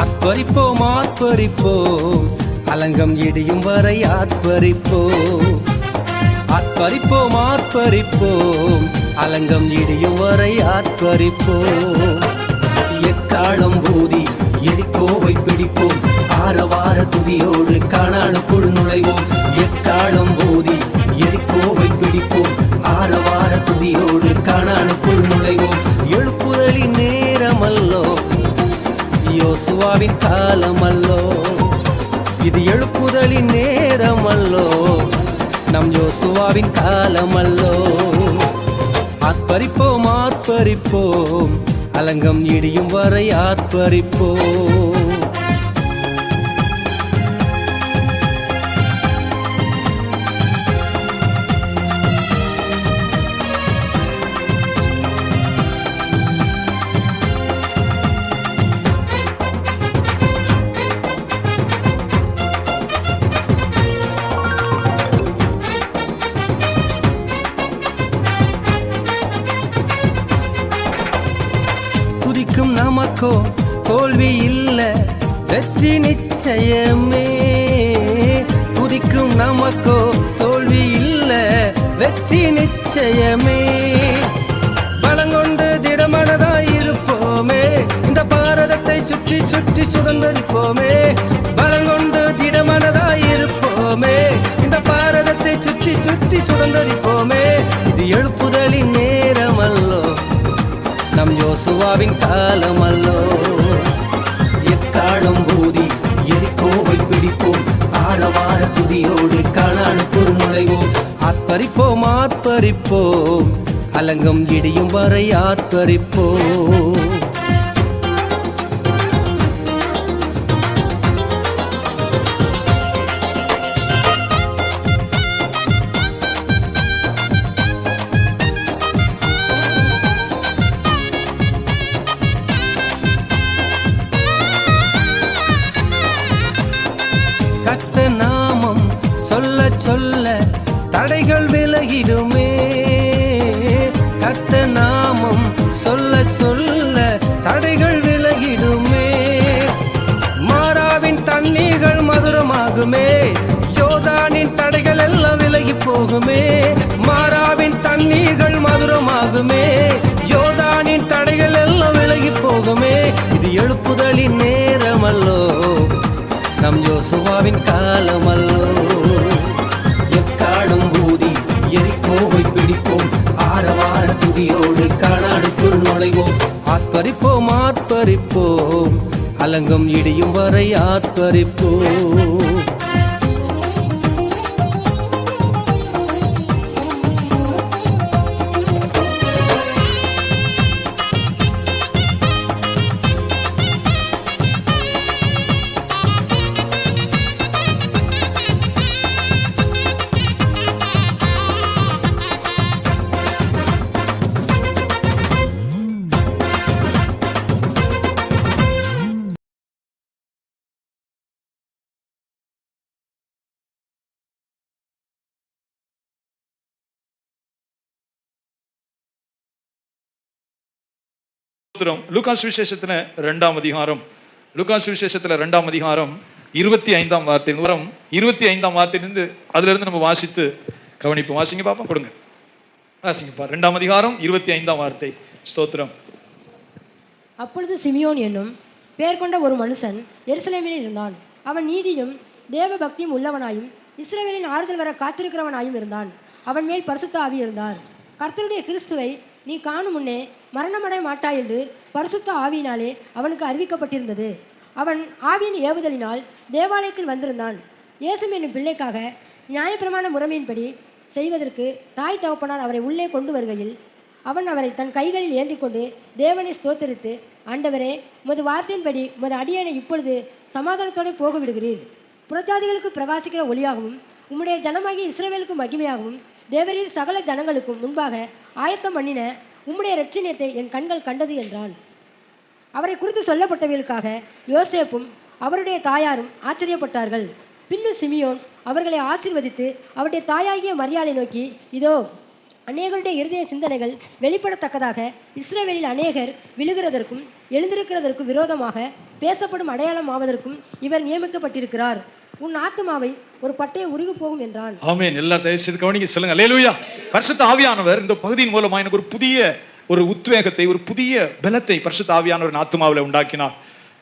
ஆத்பரிப்போம் ஆத்பரிப்போம் அலங்கம் இடியும் வரை ஆத்பரிப்போம். ஆத்பரிப்போம் ஆத்பரிப்போம் அலங்கம் இடியும் வரை ஆத்பரிப்போம். எக்காலம் ஊதி எரிக்கோவை பிடிப்போம், ஆரவார துதியோடு கானானுக்குள் நுழைவோம். எக்காலம் ஊதி எரிக்கோவை பிடிப்போம், ஆரவார துதியோடு கானானுக்குள் நுழைவோம். எழுப்புதலின் நேரமல்லோ யோசுவாவின் காலமல்லோ, இது எழுப்புதலின் நேரமல்லோ நம் யோசுவாவின் காலமல்லோ. ஆத்பரிப்போம் ஆத்பரிப்போம் அலங்கம் இடியும் வரை ஆத்பரிப்போம். நமக்கோ தோல்வி இல்ல வெற்றி நிச்சயமே. துதிக்கும் நமக்கோ தோல்வி இல்ல வெற்றி நிச்சயமே. பலங்கொண்டு திடமனதாய் இருப்போமே, இந்த பாரதத்தை சுற்றி சுற்றி சுதந்தரிப்போமே. பலங்கொண்டு திடமனதாய் இருப்போமே, இந்த பாரதத்தை சுற்றி சுற்றி சுதந்தரிப்போமே. இது எழுப்புதலின் நேரமல்லோ நம் யோசுவாவின் காலமல்லோ. எக்காலம் ஊதி எரிக்கோவை பிடிப்போம், ஆரவார துதியோடு கானானுக்குள் நுழைவோம். ஆத்பரிப்போம் ஆத்பரிப்போம் அலங்கம் இடியும் வரை ஆத்பரிப்போம். கர்த்தர் நாமம் சொல்ல சொல்ல தடைகள் விலகிடுமே. கர்த்தர் நாமம் சொல்ல சொல்ல தடைகள் விலகிடுமே. மாறாவின் தண்ணீர்கள் மதுரமாகுமே, யோர்தானின் தடைகள் எல்லாம் விலகி போகுமே. மாறாவின் தண்ணீர்கள் மதுரமாகுமே, யோர்தானின் தடைகள் எல்லாம் விலகி போகுமே. இது எழுப்புதலின் நேரமல்லோ நம் யோசுவாவின் காலமல்லோ. எக்காலம் ஊதி எரிக்கோவை பிடிப்போம், ஆரவார துதியோடு கானானுக்குள் நுழைவோம். ஆத்பரிப்போம் ஆத்பரிப்போம் அலங்கம் இடியும் வரை ஆத்பரிப்போம். லூகாஸ் விசேஷத்துல 2ஆம் அதிகாரம், லூகாஸ் விசேஷத்துல 2ஆம் அதிகாரம் 25ஆம் வார்த்தை 25ஆம் வார்த்தையிலிருந்து அதுல இருந்து நம்ம வாசித்து கவனிப்போம். வாசிங்க பாப்போம், கொடுங்க வாசிங்கப்பா. 2ஆம் அதிகாரம் 25ஆம் வார்த்தை. ஸ்தோத்திரம். அப்பொழுது சிமியோன் என்னும் பெயர் கொண்ட ஒரு மனுஷன் எருசலேமில் இருந்தான். அவன் நீதியும் தேவ பக்தியும் உள்ளவனாயும் இஸ்ரவேலின் ஆறுதல் வர காத்திருக்கிறவனாயும் இருந்தான். அவன் மேல் பரிசுத்த ஆவி இருந்தார். கர்த்தருடைய கிறிஸ்துவை நீ காணும் முன்னே மரணமடைய மாட்டாய் என்று பரிசுத்த ஆவியினாலே அவனுக்கு அறிவிக்கப்பட்டிருந்தது. அவன் ஆவியின் ஏவுதலினால் தேவாலயத்தில் வந்திருந்தான். இயேசு என்னும் பிள்ளைக்காக நியாயப்பிரமாண முறைமையின்படி செய்வதற்கு தாய் தகப்பனார் அவரை உள்ளே கொண்டு வருகையில் அவன் அவரை தன் கைகளில் ஏந்தி கொண்டு தேவனை ஸ்தோத்தரித்து, ஆண்டவரே, உமது வார்த்தையின்படி உமது அடியேனை இப்பொழுது சமாதானத்தோடு போக விடுகிறீர். புறஜாதிகளுக்கு பிரகாசிக்கிற ஒளியாகவும் உம்முடைய ஜனமாகிய இஸ்ரவேலுக்கு மகிமையாகவும் தேவரீர் சகல ஜனங்களுக்கும் முன்பாக ஆயத்தம் பண்ணின உம்முடைய இரட்சணியத்தை என் கண்கள் கண்டது என்றான். அவரை குறித்து சொல்லப்பட்டவர்களுக்காக யோசேப்பும் அவருடைய தாயாரும் ஆச்சரியப்பட்டார்கள். பின்னும் சிமியோன் அவர்களை ஆசீர்வதித்து அவருடைய தாயாகிய மரியாதை நோக்கி, இதோ அநேகருடைய இருதய சிந்தனைகள் வெளிப்படத்தக்கதாக இஸ்ரவேலில் அநேகர் விழுகிறதற்கும் எழுந்திருக்கிறதற்கும் விரோதமாக பேசப்படும் அடையாளம் ஆவதற்கும் இவர் நியமிக்கப்பட்டிருக்கிறார். உன் ஆத்துமாவை ஒரு பட்டையை உருகி போகும் என்றான். ஆமென். எல்லாரும் தயவு செய்து கவனிக்க சொல்லுங்க. அல்லேலூயா. பரிசுத்த ஆவியானவர் இந்த பகுதியின் மூலமா எனக்கு ஒரு புதிய ஒரு உத்வேகத்தை, ஒரு புதிய பலத்தை பரிசுத்த ஆவியானவர் ஆத்துமாவில் உண்டாக்கினார்.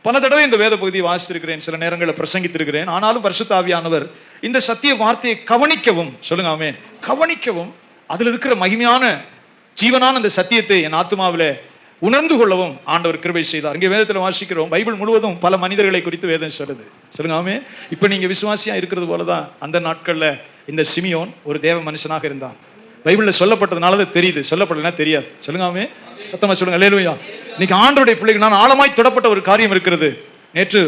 பல தடவை இந்த வேத பகுதியை வாசித்திருக்கிறேன், சில நேரங்களில் பிரசங்கித்திருக்கிறேன். ஆனாலும் பரிசுத்த ஆவியானவர் இந்த சத்திய வார்த்தையை கவனிக்கவும், சொல்லுங்க ஆமென், கவனிக்கவும், அதில் இருக்கிற மகிமையான ஜீவனான அந்த சத்தியத்தை என் ஆத்துமாவில் உணர்ந்து கொள்ளவும் ஆண்டவர் கிருபை செய்தார். இங்கே வேதத்தில் வாசிக்கிறோம், பைபிள் முழுவதும் பல மனிதர்களை குறித்து வேதம் சொல்லுது. சொல்லுங்க ஆமென். இப்போ நீங்க விசுவாசியா இருக்கிறது போலதான் அந்த நாட்கள்ல இந்த சிமியோன் ஒரு தேவ மனுஷனாக இருந்தான். பைபிளில் சொல்லப்பட்டதுனால தான் தெரியுது, சொல்லப்படலைன்னா தெரியாது. சொல்லுங்க ஆமென். சத்தமா சொல்லுங்க அல்லேலூயா. இன்னைக்கு ஆண்டவருடைய பிள்ளைகள் நான் ஆழமாய் தொடப்பட்ட ஒரு காரியம் இருக்கிறது. நேற்று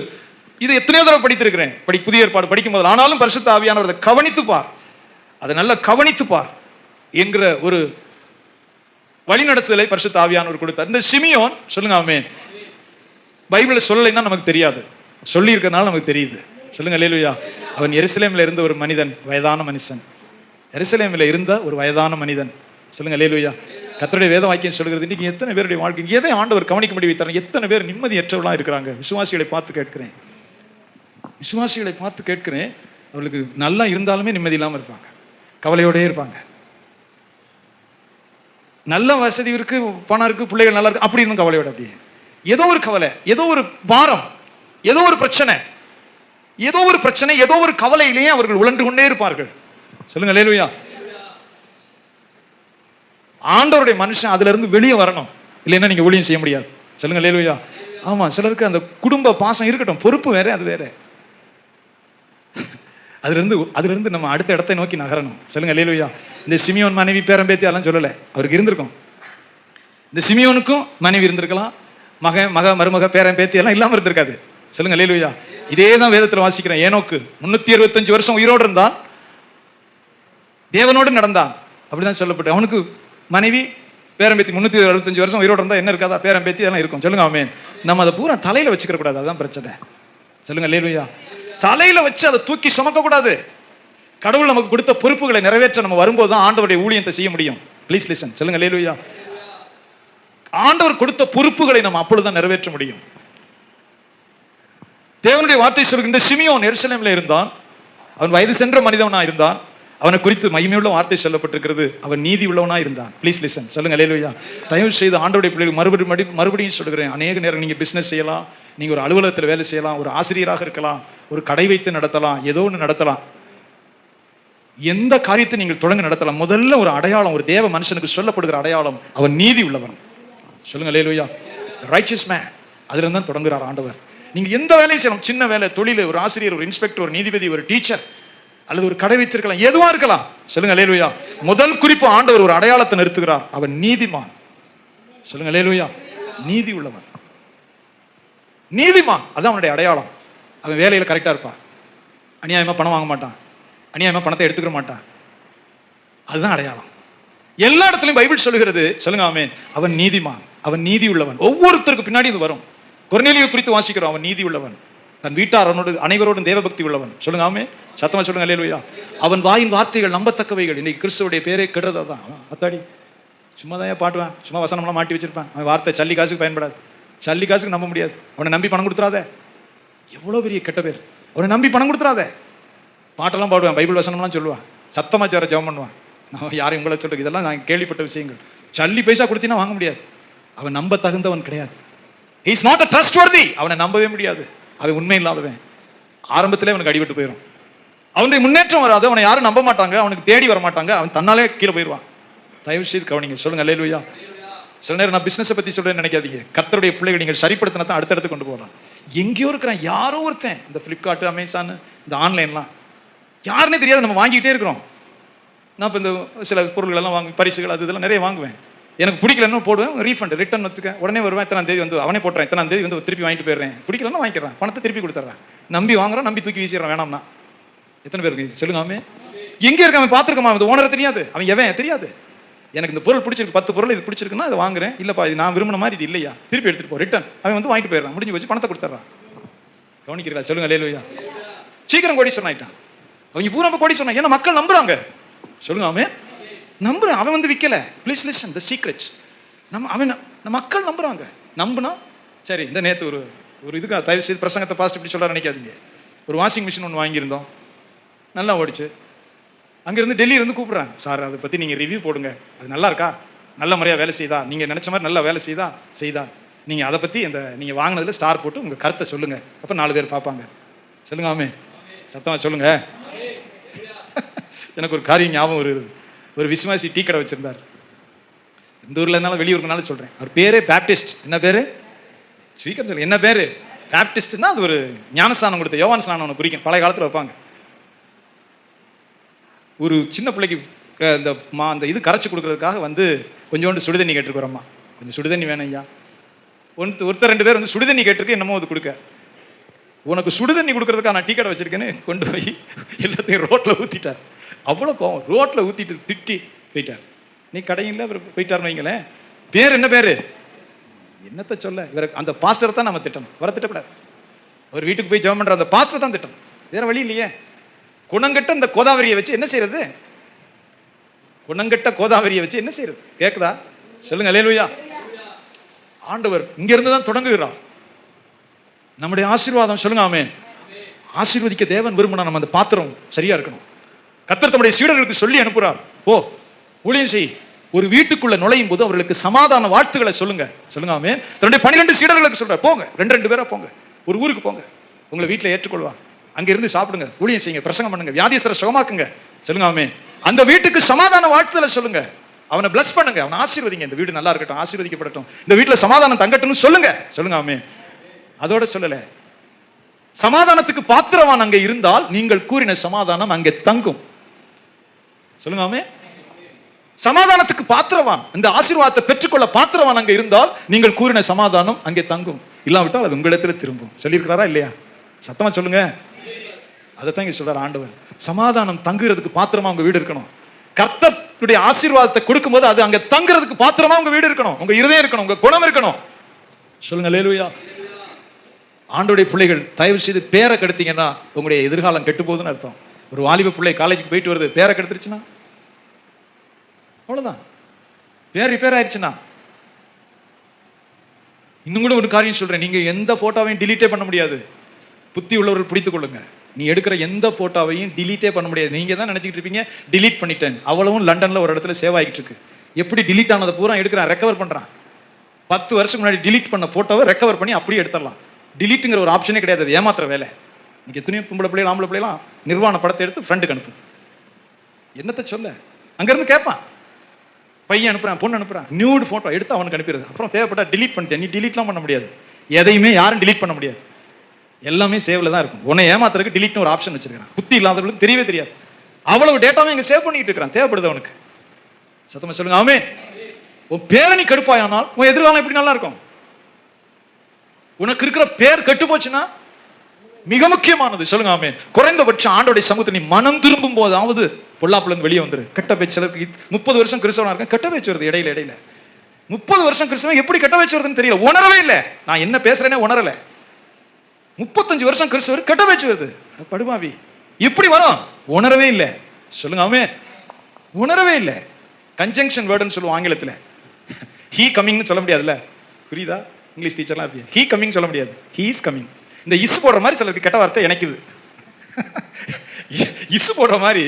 இது எத்தனையோ தடவை படித்திருக்கிறேன், புதிய ஏற்பாடு படிக்கும் போது. ஆனாலும் பரிசுத்த ஆவியானவர் அதை கவனித்து பார், அதை நல்லா கவனித்து பார் என்கிற ஒரு வழிநடத்துதலை பரிசுத்த ஆவியானவர் கொடுத்தார். இந்த சிமியோன், சொல்லுங்க ஆமென், பைபிளில் சொல்லலைன்னா நமக்கு தெரியாது, சொல்லி இருக்கிறதுனால நமக்கு தெரியுது. சொல்லுங்க அல்லேலூயா. அவன் எருசலேமில் இருந்த ஒரு மனிதன், வயதான மனுஷன். எருசலேமில் இருந்த ஒரு வயதான மனிதன். சொல்லுங்க அல்லேலூயா. கர்த்தருடைய வேத வாக்கியம் சொல்கிறது, இன்னைக்கு எத்தனை பேருடைய வாழ்க்கை எதை ஆண்டவர் கவனிக்கும்படி வைத்தார். எத்தனை பேர் நிம்மதியற்றவர்களாக இருக்கிறாங்க. விசுவாசிகளை பார்த்து கேட்கிறேன், விசுவாசிகளை பார்த்து கேட்கிறேன், அவர்களுக்கு நல்லா இருந்தாலுமே நிம்மதி இல்லாமல் இருப்பாங்க, கவலையோடே இருப்பாங்க. நல்ல வசதி இருக்கு, பணம் இருக்கு, பிள்ளைகள் நல்லா இருக்கு, அப்படி இருந்தும் கவலையோட, அப்படியே ஏதோ ஒரு கவலை, ஏதோ ஒரு பாரம், ஏதோ ஒரு பிரச்சனை, ஏதோ ஒரு பிரச்சனை, ஏதோ ஒரு கவலையிலேயே அவர்கள் உழன்று கொண்டே இருப்பார்கள். சொல்லுங்க அல்லேலூயா. ஆண்டவருடைய மனுஷன் அதுல இருந்து வெளியே வரணும், இல்லைன்னா நீங்க ஊழியம் செய்ய முடியாது. சொல்லுங்க அல்லேலூயா. ஆமா, சிலருக்கு அந்த குடும்ப பாசம் இருக்கட்டும், பொறுப்பு வேற, அது வேற. அதுல இருந்து நம்ம அடுத்த இடத்தை நோக்கி நகரணும். சொல்லுங்க அல்லேலூயா. இந்த சிமியோன் மனைவி பேரம்பேத்தி அதெல்லாம் சொல்லலை, அவருக்கு இருந்திருக்கும். இந்த சிமியோனுக்கும் மனைவி இருந்திருக்கலாம், மருமக பேரம்பேத்தி எல்லாம் இல்லாம இருந்திருக்காது. சொல்லுங்க அல்லேலூயா. இதே தான் வேதத்தில் வாசிக்கிறேன். ஏனோக்கு 365 வருஷம் உயிரோடு இருந்தான், தேவனோடு நடந்தான், அப்படிதான் சொல்லப்பட்டு. அவனுக்கு மனைவி பேரம்பேத்தி 365 வருஷம் உயிரோடு இருந்தா என்ன இருக்காதா, பேரம்பேத்தி எல்லாம் இருக்கும். சொல்லுங்க ஆமென். நம்ம அதை பூரா தலையில வச்சுக்க கூடாது, அதான் பிரச்சனை. சொல்லுங்க அல்லேலூயா. தலையில வச்சு அதை தூக்கி சுமக்க கூடாது. கடவுள் நமக்கு கொடுத்த பொறுப்புகளை நிறைவேற்ற நம்ம வரும்போது தான் ஆண்டவருடைய ஊழியத்தை செய்ய முடியும். Please listen. சொல்லுங்க அல்லேலூயா. ஆண்டவர் கொடுத்த பொறுப்புகளை நம்ம அப்பொழுதுதான் நிறைவேற்ற முடியும். தேவனுடைய வார்த்தை சொல்லுங்க, இந்த சிமியோன் எருசலேமில் இருந்தான், அவன் வயது சென்ற மனிதவனா இருந்தான், அவனை குறித்து மகிமையுள்ள வார்த்தை சொல்லப்பட்டிருக்கிறது, அவன் நீதி உள்ளவனா இருந்தான். Please listen. சொல்லுங்க அல்லேலூயா. தயவு செய்து ஆண்டவருடைய பிள்ளைகள் மறுபடியும் சொல்கிறேன், அநேக நேரம் நீங்க பிசினஸ் செய்யலாம், நீங்க ஒரு அலுவலகத்தில் வேலை செய்யலாம், ஒரு ஆசிரியராக இருக்கலாம், ஒரு கடை வைத்து நடத்தலாம், ஏதோ ஒன்று நடத்தலாம், எந்த காரியத்தை நீங்கள் தொடங்க நடத்தலாம். முதல்ல ஒரு அடையாளம், ஒரு தேவ மனுஷனுக்கு சொல்லப்படுகிற அடையாளம், அவன் நீதி உள்ளவன். சொல்லுங்க அல்லேலூயா. ரைச்சஸ் மேன், அதுல இருந்து தான் தொடங்குறார் ஆண்டவர். நீங்க எந்த வேலையும் செய்யலாம், சின்ன வேலை, தொழில், ஒரு ஆசிரியர், ஒரு இன்ஸ்பெக்டர், ஒரு நீதிபதி, ஒரு டீச்சர், அல்லது ஒரு கடை வைத்திருக்கலாம், எதுவா இருக்கலாம். சொல்லுங்க அல்லேலூயா. முதல் குறிப்பு ஆண்டவர் ஒரு அடையாளத்தை நிறுத்துகிறார், அவன் நீதிமான். சொல்லுங்க அல்லேலூயா. நீதி உள்ளவன், நீதிமான், அதான் அவனுடைய அடையாளம். அவன் வேலையில் கரெக்டா இருப்பான், அநியாயமா பணம் வாங்க மாட்டான், அநியாயமா பணத்தை எடுத்துக்க மாட்டான், அதுதான் அடையாளம். எல்லா இடத்துலையும் பைபிள் சொல்லுகிறது. சொல்லுங்க ஆமென். அவன் நீதிமான், அவன் நீதி உள்ளவன். ஒவ்வொருத்தருக்கு பின்னாடி இது வரும். கொர்நேலியை குறித்து வாசிக்கிறோம், அவன் நீதி உள்ளவன், தன் வீட்டாரோடு அனைவரோடும் தேவபக்தி உள்ளவன். சொல்லுங்க ஆமென். சத்தமா சொல்லுங்க அல்லேலூயா. அவன் வாயின் வார்த்தைகள் நம்பத்தக்கவைகள். இன்னைக்கு கிறிஸ்துவுடைய பேரே கெடுறதா தான். அத்தாடி சும்மா தான் பாட்டுவேன், சும்மா வசனம்லாம் மாட்டி வச்சிருப்பேன். அவன் வார்த்தை சல்லி காசுக்கு பயன்படாது, சல்லி காசுக்கு நம்ப முடியாது. அவனை நம்பி பணம் கொடுத்துறாத, எவ்வளோ பெரிய கெட்ட பேர். அவனை நம்பி பணம் கொடுத்துறாத. பாட்டெல்லாம் பாடுவேன், பைபிள் வசனம்லாம் சொல்லுவான், சத்தமா சேர ஜெபம் பண்ணுவான். நான் யாரும் உங்களை சொல்றது, இதெல்லாம் நான் கேள்விப்பட்ட விஷயங்கள். சல்லி பைசா கொடுத்தீங்கன்னா வாங்க முடியாது. அவன் நம்ப தகுந்தவன் கிடையாது. He is not a trustworthy. அவனை நம்பவே முடியாது, அவன் உண்மை இல்லாதவன். ஆரம்பத்திலே அவனுக்கு அடிபட்டு போயிடும், அவனுடைய முன்னேற்றம் வராது, அவனை யாரும் நம்ப மாட்டாங்க, அவனுக்கு தேடி வர மாட்டாங்க, அவன் தன்னாலே கீழே போயிடுவான். தயவு செய்து கவனிங்க. சொல்லுங்க அல்லேலூயா. சில நேரம் நான் பிசினஸை பத்தி சொல்றேன்னு நினைக்காதீங்க. கர்த்தருடைய பிள்ளைகள் நீங்கள் சரிப்படுத்தினா தான் அடுத்தடுத்து கொண்டு போகலாம். எங்கேயோ இருக்கிறான் யாரோ ஒருத்தன், இந்த பிளிப்கார்ட், அமேசான், இந்த ஆன்லைன்லாம் யாருன்னே தெரியாது, நம்ம வாங்கிட்டே இருக்கிறோம். நான் இப்போ இந்த சில பொருள்கள் எல்லாம் வாங்கி, பரிசுகள் அது இதெல்லாம் நிறைய வாங்குவேன். எனக்கு பிடிக்கலன்னு போடுவேன், ரீஃபண்ட் ரிட்டர்ன் வச்சுக்க, உடனே வருவேன், இத்தனாம் தேதி வந்து அவனே போட்டுறேன், இத்தனாம் தேதி வந்து திருப்பி வாங்கிட்டு போயிடுறேன். பிடிக்கலன்னா வாங்கிக்கிறேன், பணத்தை திருப்பி கொடுத்துட்றேன். நம்பி வாங்குறோம், நம்பி தூக்கி வீசிடுறேன் வேணாம்னா. எத்தனை பேருக்கு சொல்லுங்க? ஆமே. எங்கே இருக்க அவன் பார்த்துருக்கமா, அந்த ஓனரை தெரியாது, அவன் எவன் தெரியாது. எனக்கு இந்த பொருள் பிடிச்சிருக்கு, 10 பொருள் இது பிடிச்சிருக்குன்னா அதை வாங்குறேன், இல்லைப்பா இது நான் விரும்பின மாதிரி இது இல்லையா, திருப்பி எடுத்துட்டு போ, ரிட்டர்ன். அவன் வந்து வாங்கிட்டு போயிடுறான், முடிஞ்சு வச்சு பணத்தை கொடுத்துட்றான். கவனிக்கிறீங்களா? சொல்லுங்க அல்லேலூயா. சீக்கிரம் கோடீஸ்வரன் ஆயிட்டான். அவங்க பூரா கோடீஸ்வரன். ஏன்னா மக்கள் நம்புறாங்க. சொல்லுங்க ஆமே. நம்புறேன். அவன் வந்து விற்கல. Please listen the secrets. அவன் மக்கள் நம்புறாங்க. நம்புனா சரி. இந்த நேற்று ஒரு இதுக்காக தயவு செய்து பிரசங்கத்தை பாஸ்ட் இப்படி சொல்ல நினைக்காதீங்க. ஒரு வாஷிங் மிஷின் ஒன்று வாங்கியிருந்தோம், நல்லா ஓடிச்சு. அங்கேருந்து டெல்லியிலேருந்து கூப்பிட்றேன், சார் அதை பற்றி நீங்கள் ரிவ்யூ போடுங்க, அது நல்லா இருக்கா, நல்ல முறையாக வேலை செய்தா, நீங்கள் நினச்ச மாதிரி நல்லா வேலை செய்தா நீங்கள் அதை பற்றி அந்த நீங்கள் வாங்கினதில் ஸ்டார் போட்டு உங்கள் கருத்தை சொல்லுங்கள், அப்போ 4 பேர் பார்ப்பாங்க. சொல்லுங்க ஆமே. சத்தமாக சொல்லுங்க. எனக்கு ஒரு காரியம் ஞாபகம் வருது. ஒரு விசுவாசி டீ கடை வச்சிருந்தார். இந்த ஊரில் இருந்தாலும் வெளியூருக்குனாலும் சொல்கிறேன். அவர் பேரே பேப்டிஸ்ட். என்ன பேர்? ஸ்பீக்கர் சொல்லு. என்ன பேர்? பேப்டிஸ்ட்னா அது ஒரு ஞானஸ்தானம் கொடுத்த யோவான் ஸ்நானம் ஒன்று குறிக்கும், பழைய காலத்தில் வைப்பாங்க. ஒரு சின்ன பிள்ளைக்கு அந்த இது கரைச்சி கொடுக்கறதுக்காக வந்து கொஞ்சோண்டு சுடுதண்ணி கேட்டுருக்குறோம்மா, கொஞ்சம் சுடுதண்ணி வேணும் ஐயா. ஒருத்தர் 2 பேர் வந்து சுடுதண்ணி கேட்டிருக்கு, என்னமோ அது கொடுக்க. உனக்கு சுடுதண்ணி கொடுக்கறதுக்காக நான் டீ கடை வச்சிருக்கேன்னு கொண்டு போய் எல்லாத்தையும் ரோட்டில் ஊற்றிட்டார். அவ்வளோ கோவம். ரோட்டில் ஊற்றிட்டு திட்டி போயிட்டார். நீ கடையில் அவர் போயிட்டார்னு வைங்களேன். பேர் என்ன பேர்? என்னத்தை சொல்ல, இவர் அந்த பாஸ்டர் தான் நம்ம திட்டணும், வர திட்டப்படாது. அவர் வீட்டுக்கு போய் ஜெபம் பண்ணுற அந்த பாஸ்டர் தான் திட்டம், வேற வழி இல்லையே. குணங்கட்ட இந்த கோதாவரியை வச்சு என்ன செய்யறது? குணங்கட்ட கோதாவரியை வச்சு என்ன செய்யறது? கேட்குதா? சொல்லுங்க அல்லேலூயா. ஆண்டவர் இங்கிருந்து தான் தொடங்குகிறார் நம்முடைய ஆசீர்வாதம். சொல்லுங்க ஆமென். ஆசீர்வதிக்க தேவன் விரும்பினா நம்ம அந்த பாத்திரம் சரியா இருக்கணும். கர்த்தர் தம்முடைய சீடர்களுக்கு சொல்லி அனுப்புறார், ஓ ஊழியம் செய். ஒரு வீட்டுக்குள்ள நுழையும் போது அவர்களுக்கு சமாதான வாழ்த்துக்களை சொல்லுங்க. சொல்லுங்க ஆமென். தன்னுடைய 12 சீடர்களுக்கு சொல்றார், போங்க 2 பேரா போங்க, ஒரு ஊருக்கு போங்க, உங்களை வீட்டில் ஏற்றுக்கொள்வா, அங்க இருந்து சாப்பிடுங்க, ஊழியம் செய்யுங்க, பிரசங்கம் பண்ணுங்க, வியாதியஸ்தரை சுகமாக்குங்க. சொல்லுங்க ஆமென். அந்த வீட்டுக்கு சமாதான வாழ்த்துக்களை சொல்லுங்க, அவனை பிளஸ் பண்ணுங்க, அவனை ஆசீர்வதிங்க. இந்த வீடு நல்லா இருக்கட்டும், ஆசீர்வதிக்கப்படட்டும், இந்த வீட்டில் சமாதானம் தங்கட்டும்னு சொல்லுங்க. சொல்லுங்க ஆமென். அதோட சொல்லல, சமாதானத்துக்கு பாத்திரவான் அங்கே இருந்தால் நீங்கள் கூறின சமாதானம் அங்கே தங்கும். சொல்லுங்க ஆமென். சமாதானத்துக்கு பாத்திரவான், இந்த ஆசீர்வாதத்தை பெற்றுக்கொள்ள பாத்திரவான் அங்கே இருந்தால் நீங்கள் கூறின சமாதானம் அங்கே தங்கும், இல்லாவிட்டால் அது உங்களிடத்தில் திரும்பும். சொல்லியிருக்கிறாரா இல்லையா? சத்தமா சொல்லுங்க. அதைத்தான் இங்க சொல்றார் ஆண்டவர். சமாதானம் தங்குறதுக்கு பாத்திரமா உங்க வீடு இருக்கணும். கர்த்தருடைய ஆசீர்வாதத்தை கொடுக்கும்போது அது அங்க தங்குறதுக்கு பாத்திரமா உங்க வீடு இருக்கணும், உங்க இருதயம் இருக்கணும், உங்க குணம் இருக்கணும். சொல்லுங்க அல்லேலூயா. ஆண்டவருடைய பிள்ளைகள் தயவு செய்து பேரை கெடுத்தீங்கன்னா உங்களுடைய எதிர்காலம் கெட்டு போகுதுன்னு அர்த்தம். ஒரு வாலிப பிள்ளை காலேஜுக்கு போயிட்டு வருது, பேரை கெடுத்துருச்சுன்னா அவ்வளவுதான். பேர் ரிப்பேர் ஆயிடுச்சுன்னா. இன்னும் கூட ஒரு காரியம் சொல்றேன், நீங்க எந்த போட்டோவையும் டிலீட்டே பண்ண முடியாது. புத்தி உள்ளவர்கள் பிடித்துக் கொள்ளுங்க. நீ எடுக்கிற எந்த போட்டோவையும் டிலீட்டே பண்ண முடியாது. நீங்க தான் நினைச்சிட்டு இருப்பீங்க டிலீட் பண்ணிட்டேன். அவ்வளவும் லண்டன்ல ஒரு இடத்துல சேவ் ஆகிட்டு இருக்கு. எப்படி டிலீட் ஆனதை பூரா எடுக்கிறான், ரெக்கவர் பண்றான். 10 வருஷம் முன்னாடி டிலீட் பண்ண போட்டோவை ரெக்கவர் பண்ணி அப்படியே எடுத்துடலாம். டிலீட்டுங்கிற ஒரு ஆப்ஷனே கிடையாது, அது ஏமாத்துற வேலை. நீங்க எத்தனையோ பொம்பளை பிள்ளைகள் ஆம்பளை பிள்ளைலாம் நிர்வாண படத்தை எடுத்து ஃப்ரெண்டுக்கு அனுப்பு. என்னத்தை சொல்ல? அங்கிருந்து கேட்பான், பையன் அனுப்புறான், பொண்ணு அனுப்புறான், நியூடு போட்டோ எடுத்து அவனுக்கு அனுப்பிடுறது. அப்புறம் தேவைப்பட்டா டிலீட் பண்ணிட்டேன். நீ டிலீட்லாம் பண்ண முடியாது, எதையுமே யாரும் டிலீட் பண்ண முடியாது, எல்லாமே சேவ்ல தான் இருக்கும். உன்னை ஏமாத்துறதுக்கு டிலீட்னு ஒரு ஆப்ஷன் வச்சிருக்கான். புத்தி இல்லாதவங்களுக்கு தெரியவே தெரியாது. அவ்வளவு டேட்டாவும் இங்க சேவ் பண்ணிட்டு இருக்கிறான், தேவைப்படுது அவனுக்கு. சத்தமா சொல்லுங்க ஆமென். உன் பேரை நீ கெடுப்பாயானால் உன் எதிர்காலம் எப்படி நல்லா இருக்கும்? உனக்கு இருக்கிற பேர் கெட்டு போச்சுன்னா மிக முக்கியமானது. சொல்லுங்க ஆமென். குறைந்தபட்சம் ஆண்டவருடைய சமூகத்தை நீ மனம் திரும்பும் போதாவது பொல்லாப்புல இருந்து வெளியே வந்துரு. கெட்ட பேச்சு. சிலருக்கு 30 வருஷம் கிறிஸ்தவனா இருக்கேன், கெட்ட பேச்சு வருது இடையில. 30 வருஷம் கிறிஸ்தவன் எப்படி கெட்ட பேச்சு வருதுன்னு தெரியல, உணரவே இல்லை. நான் என்ன பேசுறேனே உணரல. 35 வருஷம் கிறிஸ்தவர் கெட்ட பேச்சு வருது. படுபாவி எப்படி வரும்? உணரவே இல்லை. சொல்லுங்க ஆமென். உணரவே இல்லை. கன்ஜங்ஷன் வேர்டுன்னு சொல்லுவோம் ஆங்கிலத்துல. ஹீ கமிங்னு சொல்ல முடியாதுல்ல, புரியுதா? இங்கிலீஷ் டீச்சர்லாம் இருப்பீங்க. ஹீ கமிங் சொல்ல முடியாது, ஹீ இஸ் கமிங். இந்த இஸ் போடுற மாதிரி சிலருக்கு கெட்ட வார்த்தை இணைக்குது. இஸ் போடுற மாதிரி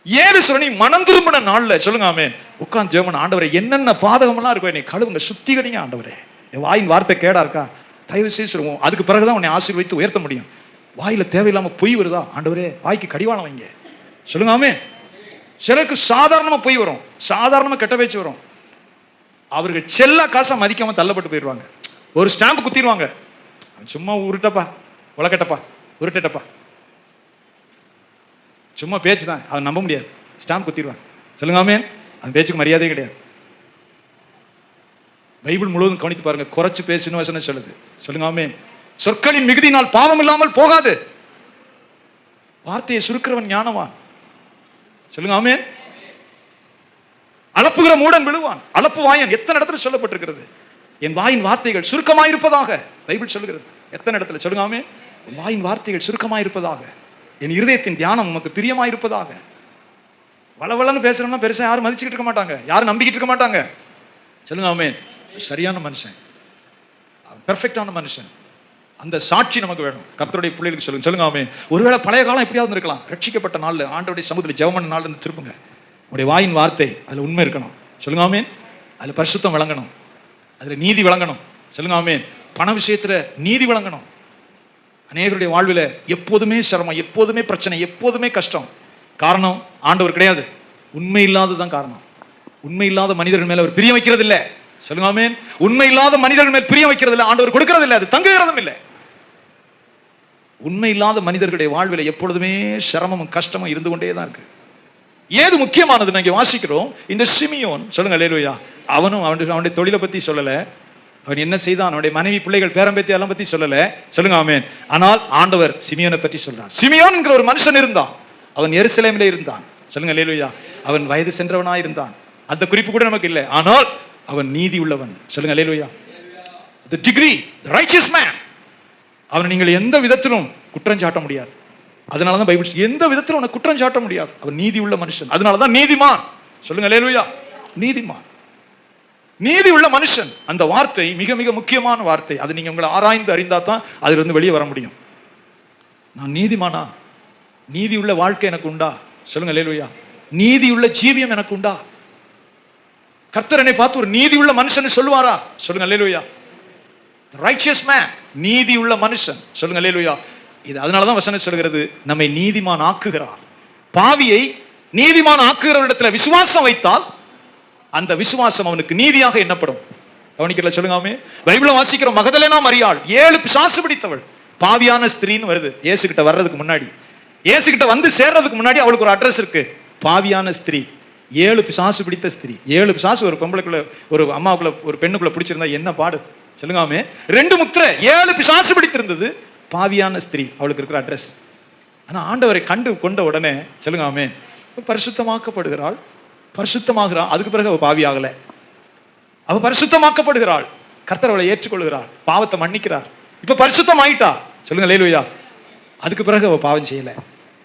ஏழு சொல்லி மனம் திரும்பின நாள்ல சொல்லுங்க ஆமென். உட்கார்ந்து ஜெபம், ஆண்டவரே என்னென்ன பாதகமெல்லாம் இருக்கும் என்னை கழுவுங்க, சுத்திகரிங்க ஆண்டவரே. என் வாயின் வார்த்தை கேடா இருக்கா தயவு செய்து சொல்லுவோம். அதுக்கு பிறகுதான் உன்னை ஆசீர்வதித்து உயர்த்த முடியும். வாயில தேவையில்லாம பொய் வருதா, ஆண்டவரே வாய்க்கு கடிவாளம் வைங்க. சொல்லுங்க ஆமென். சிலருக்கு சாதாரணமா பொய் வரும், சாதாரணமா கெட்ட பேச்சு வரும். அவர்கள் செல்ல காசை மதிக்காம தள்ளப்பட்டு போயிடுவாங்க. ஒரு ஸ்டாம்ப் குத்திடுவாங்க, சும்மா உருட்டப்பா உலக்கட்டப்பா உருட்டப்பா, சும்மா பேச்சு தான், அதை நம்ப முடியாது. ஸ்டாம்ப் குத்திடுவாங்க. சொல்லுங்க ஆமென். அந்த பேச்சுக்கு மரியாதையே கிடையாது. பைபிள் முழுவதும் கவனித்து பாருங்க, குறைச்சு பேசணும் வசனம் சொல்லுது. சொல்லுங்க ஆமென். சொற்களின் மிகுதினால் பாவம் இல்லாமல் போகாது. வார்த்தையை சுருக்கிறவன் ஞானவான். சொல்லுங்க ஆமென். அளப்புகிற மூடன் விழுவான், அளப்பு வாயன். எத்தனை இடத்துல சொல்லப்பட்டிருக்கிறது, என் வாயின் வார்த்தைகள் சுருக்கமாயிருப்பதாக பைபிள் சொல்லுகிறது. எத்தனை இடத்துல சொல்லுங்க ஆமென். என் வாயின் வார்த்தைகள் சுருக்கமாயிருப்பதாக, என் இருதயத்தின் தியானம் உமக்கு பிரியமாயிருப்பதாக. வளவளன்னு பேசுறோம்னா பெருசா யாரும் மதிச்சுக்கிட்டு இருக்க மாட்டாங்க, யாரும் நம்பிக்கிட்டு இருக்க மாட்டாங்க. சொல்லுங்க ஆமென். சரியான மனுஷன், பெர்ஃபெக்டான மனுஷன், அந்த சாட்சி நமக்கு வேணும். கர்த்தருடைய பிள்ளைகளுக்கு சொல்லுங்க. சொல்லுங்க ஆமென். ஒருவேளை பழைய காலம் எப்படியாவது இருக்கலாம், ரட்சிக்கப்பட்ட நாள் ஆண்டவருடைய சமூகத்தில் ஜெபம் பண்ண நாள் திருப்புங்க. உங்களுடைய வாயின் வார்த்தை அதுல உண்மை இருக்கணும். சொல்லுங்க ஆமென். அதுல பரிசுத்தம் விளங்கணும், அதுல நீதி விளங்கணும். சொல்லுங்க ஆமென். பண விஷயத்துல நீதி விளங்கணும். அநேகருடைய வாழ்வில் எப்போதுமே சிரமம், எப்போதுமே பிரச்சனை, எப்போதுமே கஷ்டம். காரணம் ஆண்டவர் கிடையாது, உண்மை இல்லாததான் காரணம். உண்மை இல்லாத மனிதர்கள் மேல அவர் பிரியம் வைக்கிறது இல்லை. சொல்லுங்க ஆமென். உண்மை இல்லாத மனிதர்கள் மேல் பிரியம் வைக்கிறது இல்லை, ஆண்டவர் கொடுக்கிறது இல்லை, அது தங்குகிறதும் இல்லை. உண்மை இல்லாத மனிதர்களுடைய வாழ்வில் எப்பொழுதுமே சிரமமும் கஷ்டமும் இருந்து கொண்டே தான் இருக்கு. ஏது முக்கியமானது நாங்க வாசிக்கிறோம். இந்த சிமியோன், சொல்லுங்க அல்லேலூயா, அவனும் அவனுடைய தொழிலை பத்தி சொல்லல, அவன் என்ன செய்தான், அவனுடைய மனைவி பிள்ளைகள் பேரம்பேத்தி எல்லாம் பத்தி சொல்லல. சொல்லுங்க ஆமென். ஆனால் ஆண்டவர் சிமியோனை பற்றி சொல்றார். சிமியோன் என்கிற ஒரு மனுஷன் இருந்தான், அவன் எருசலேமிலே இருந்தான். சொல்லுங்க அல்லேலூயா. அவன் வயது சென்றவனாய் இருந்தான், அந்த குறிப்பு கூட நமக்கு இல்லை. ஆனால் அவன் நீதி உள்ளவன். சொல்லுங்க அல்லேலூயா. the degree, the righteous man. அவனை நீங்கள் எந்த விதத்திலும் குற்றம் சாட்ட முடியாது. அதனாலதான் பைபிள் எந்த விதத்திலும் அவனை குற்றம் சாட்ட முடியாது. அவன் நீதி உள்ள மனுஷன், அதனாலதான் நீதிமான். சொல்லுங்க அல்லேலூயா. நீதிமான், நீதி உள்ள மனுஷன். அந்த வார்த்தை மிக மிக முக்கியமான வார்த்தை. அது நீங்க உங்களை ஆராய்ந்து அறிந்தா தான் அதுல இருந்து வெளியே வர முடியும். நான் நீதிமானா? நீதி உள்ள வாழ்க்கை எனக்கு உண்டா? சொல்லுங்க அல்லேலூயா. நீதி உள்ள ஜீவியம் எனக்கு உண்டா? கர்த்தர் என்னை பார்த்து ஒரு நீதி உள்ள மனுஷன் சொல்லுவாரா? சொல்லுங்க அல்லேலூயா. righteous man, நீதி உள்ள மனுஷன். சொல்லுங்க அல்லேலூயா. இது அதனாலதான் வசனம் சொல்கிறது, நம்மை நீதிமான் ஆக்குகிறார். பாவியை நீதிமான் ஆக்குகிறவரிடத்துல விசுவாசம் வைத்தால் அந்த விசுவாசம் அவனுக்கு நீதியாக எண்ணப்படும். கவனிக்கல? சொல்லுங்க ஆமென். பைபிளை வாசிக்கிற மகதலேனா மரியாள் 7 பிசாசு பிடித்தவள், பாவியான ஸ்திரீன்னு வருது. இயேசு கிட்ட வர்றதுக்கு முன்னாடி, இயேசு கிட்ட வந்து சேர்றதுக்கு முன்னாடி அவளுக்கு ஒரு அட்ரஸ் இருக்கு, பாவியான ஸ்திரீ. 7 பிசாசு பிடித்த ஸ்திரீ. 7 பிசாசு ஒரு பொம்பளைக்குள்ள, ஒரு அம்மாவுக்குள்ள, ஒரு பெண்ணுக்குள்ள பிடிச்சிருந்தா என்ன பாடு? சொல்லுங்க ஆமென். 2 முத்திரை, 7 பிசாசு பிடித்திருந்தது, பாவியான ஸ்திரீ அவளுக்கு இருக்கிற அட்ரஸ். ஆனா ஆண்டவரை கண்டு கொண்ட உடனே சொல்லுங்க ஆமென், பரிசுத்தமாக்கப்படுகிறாள், பரிசுத்தமாகிறாள். அதுக்கு பிறகு அவ பாவி ஆகல, அவ பரிசுத்தமாக்கப்படுகிறாள். கர்த்தர் அவளை ஏற்றுக்கொள்கிறாள், பாவத்தை மன்னிக்கிறார், இப்ப பரிசுத்தம் ஆயிட்டா. சொல்லுங்க அல்லேலூயா. அதுக்கு பிறகு அவ பாவம் செய்யல.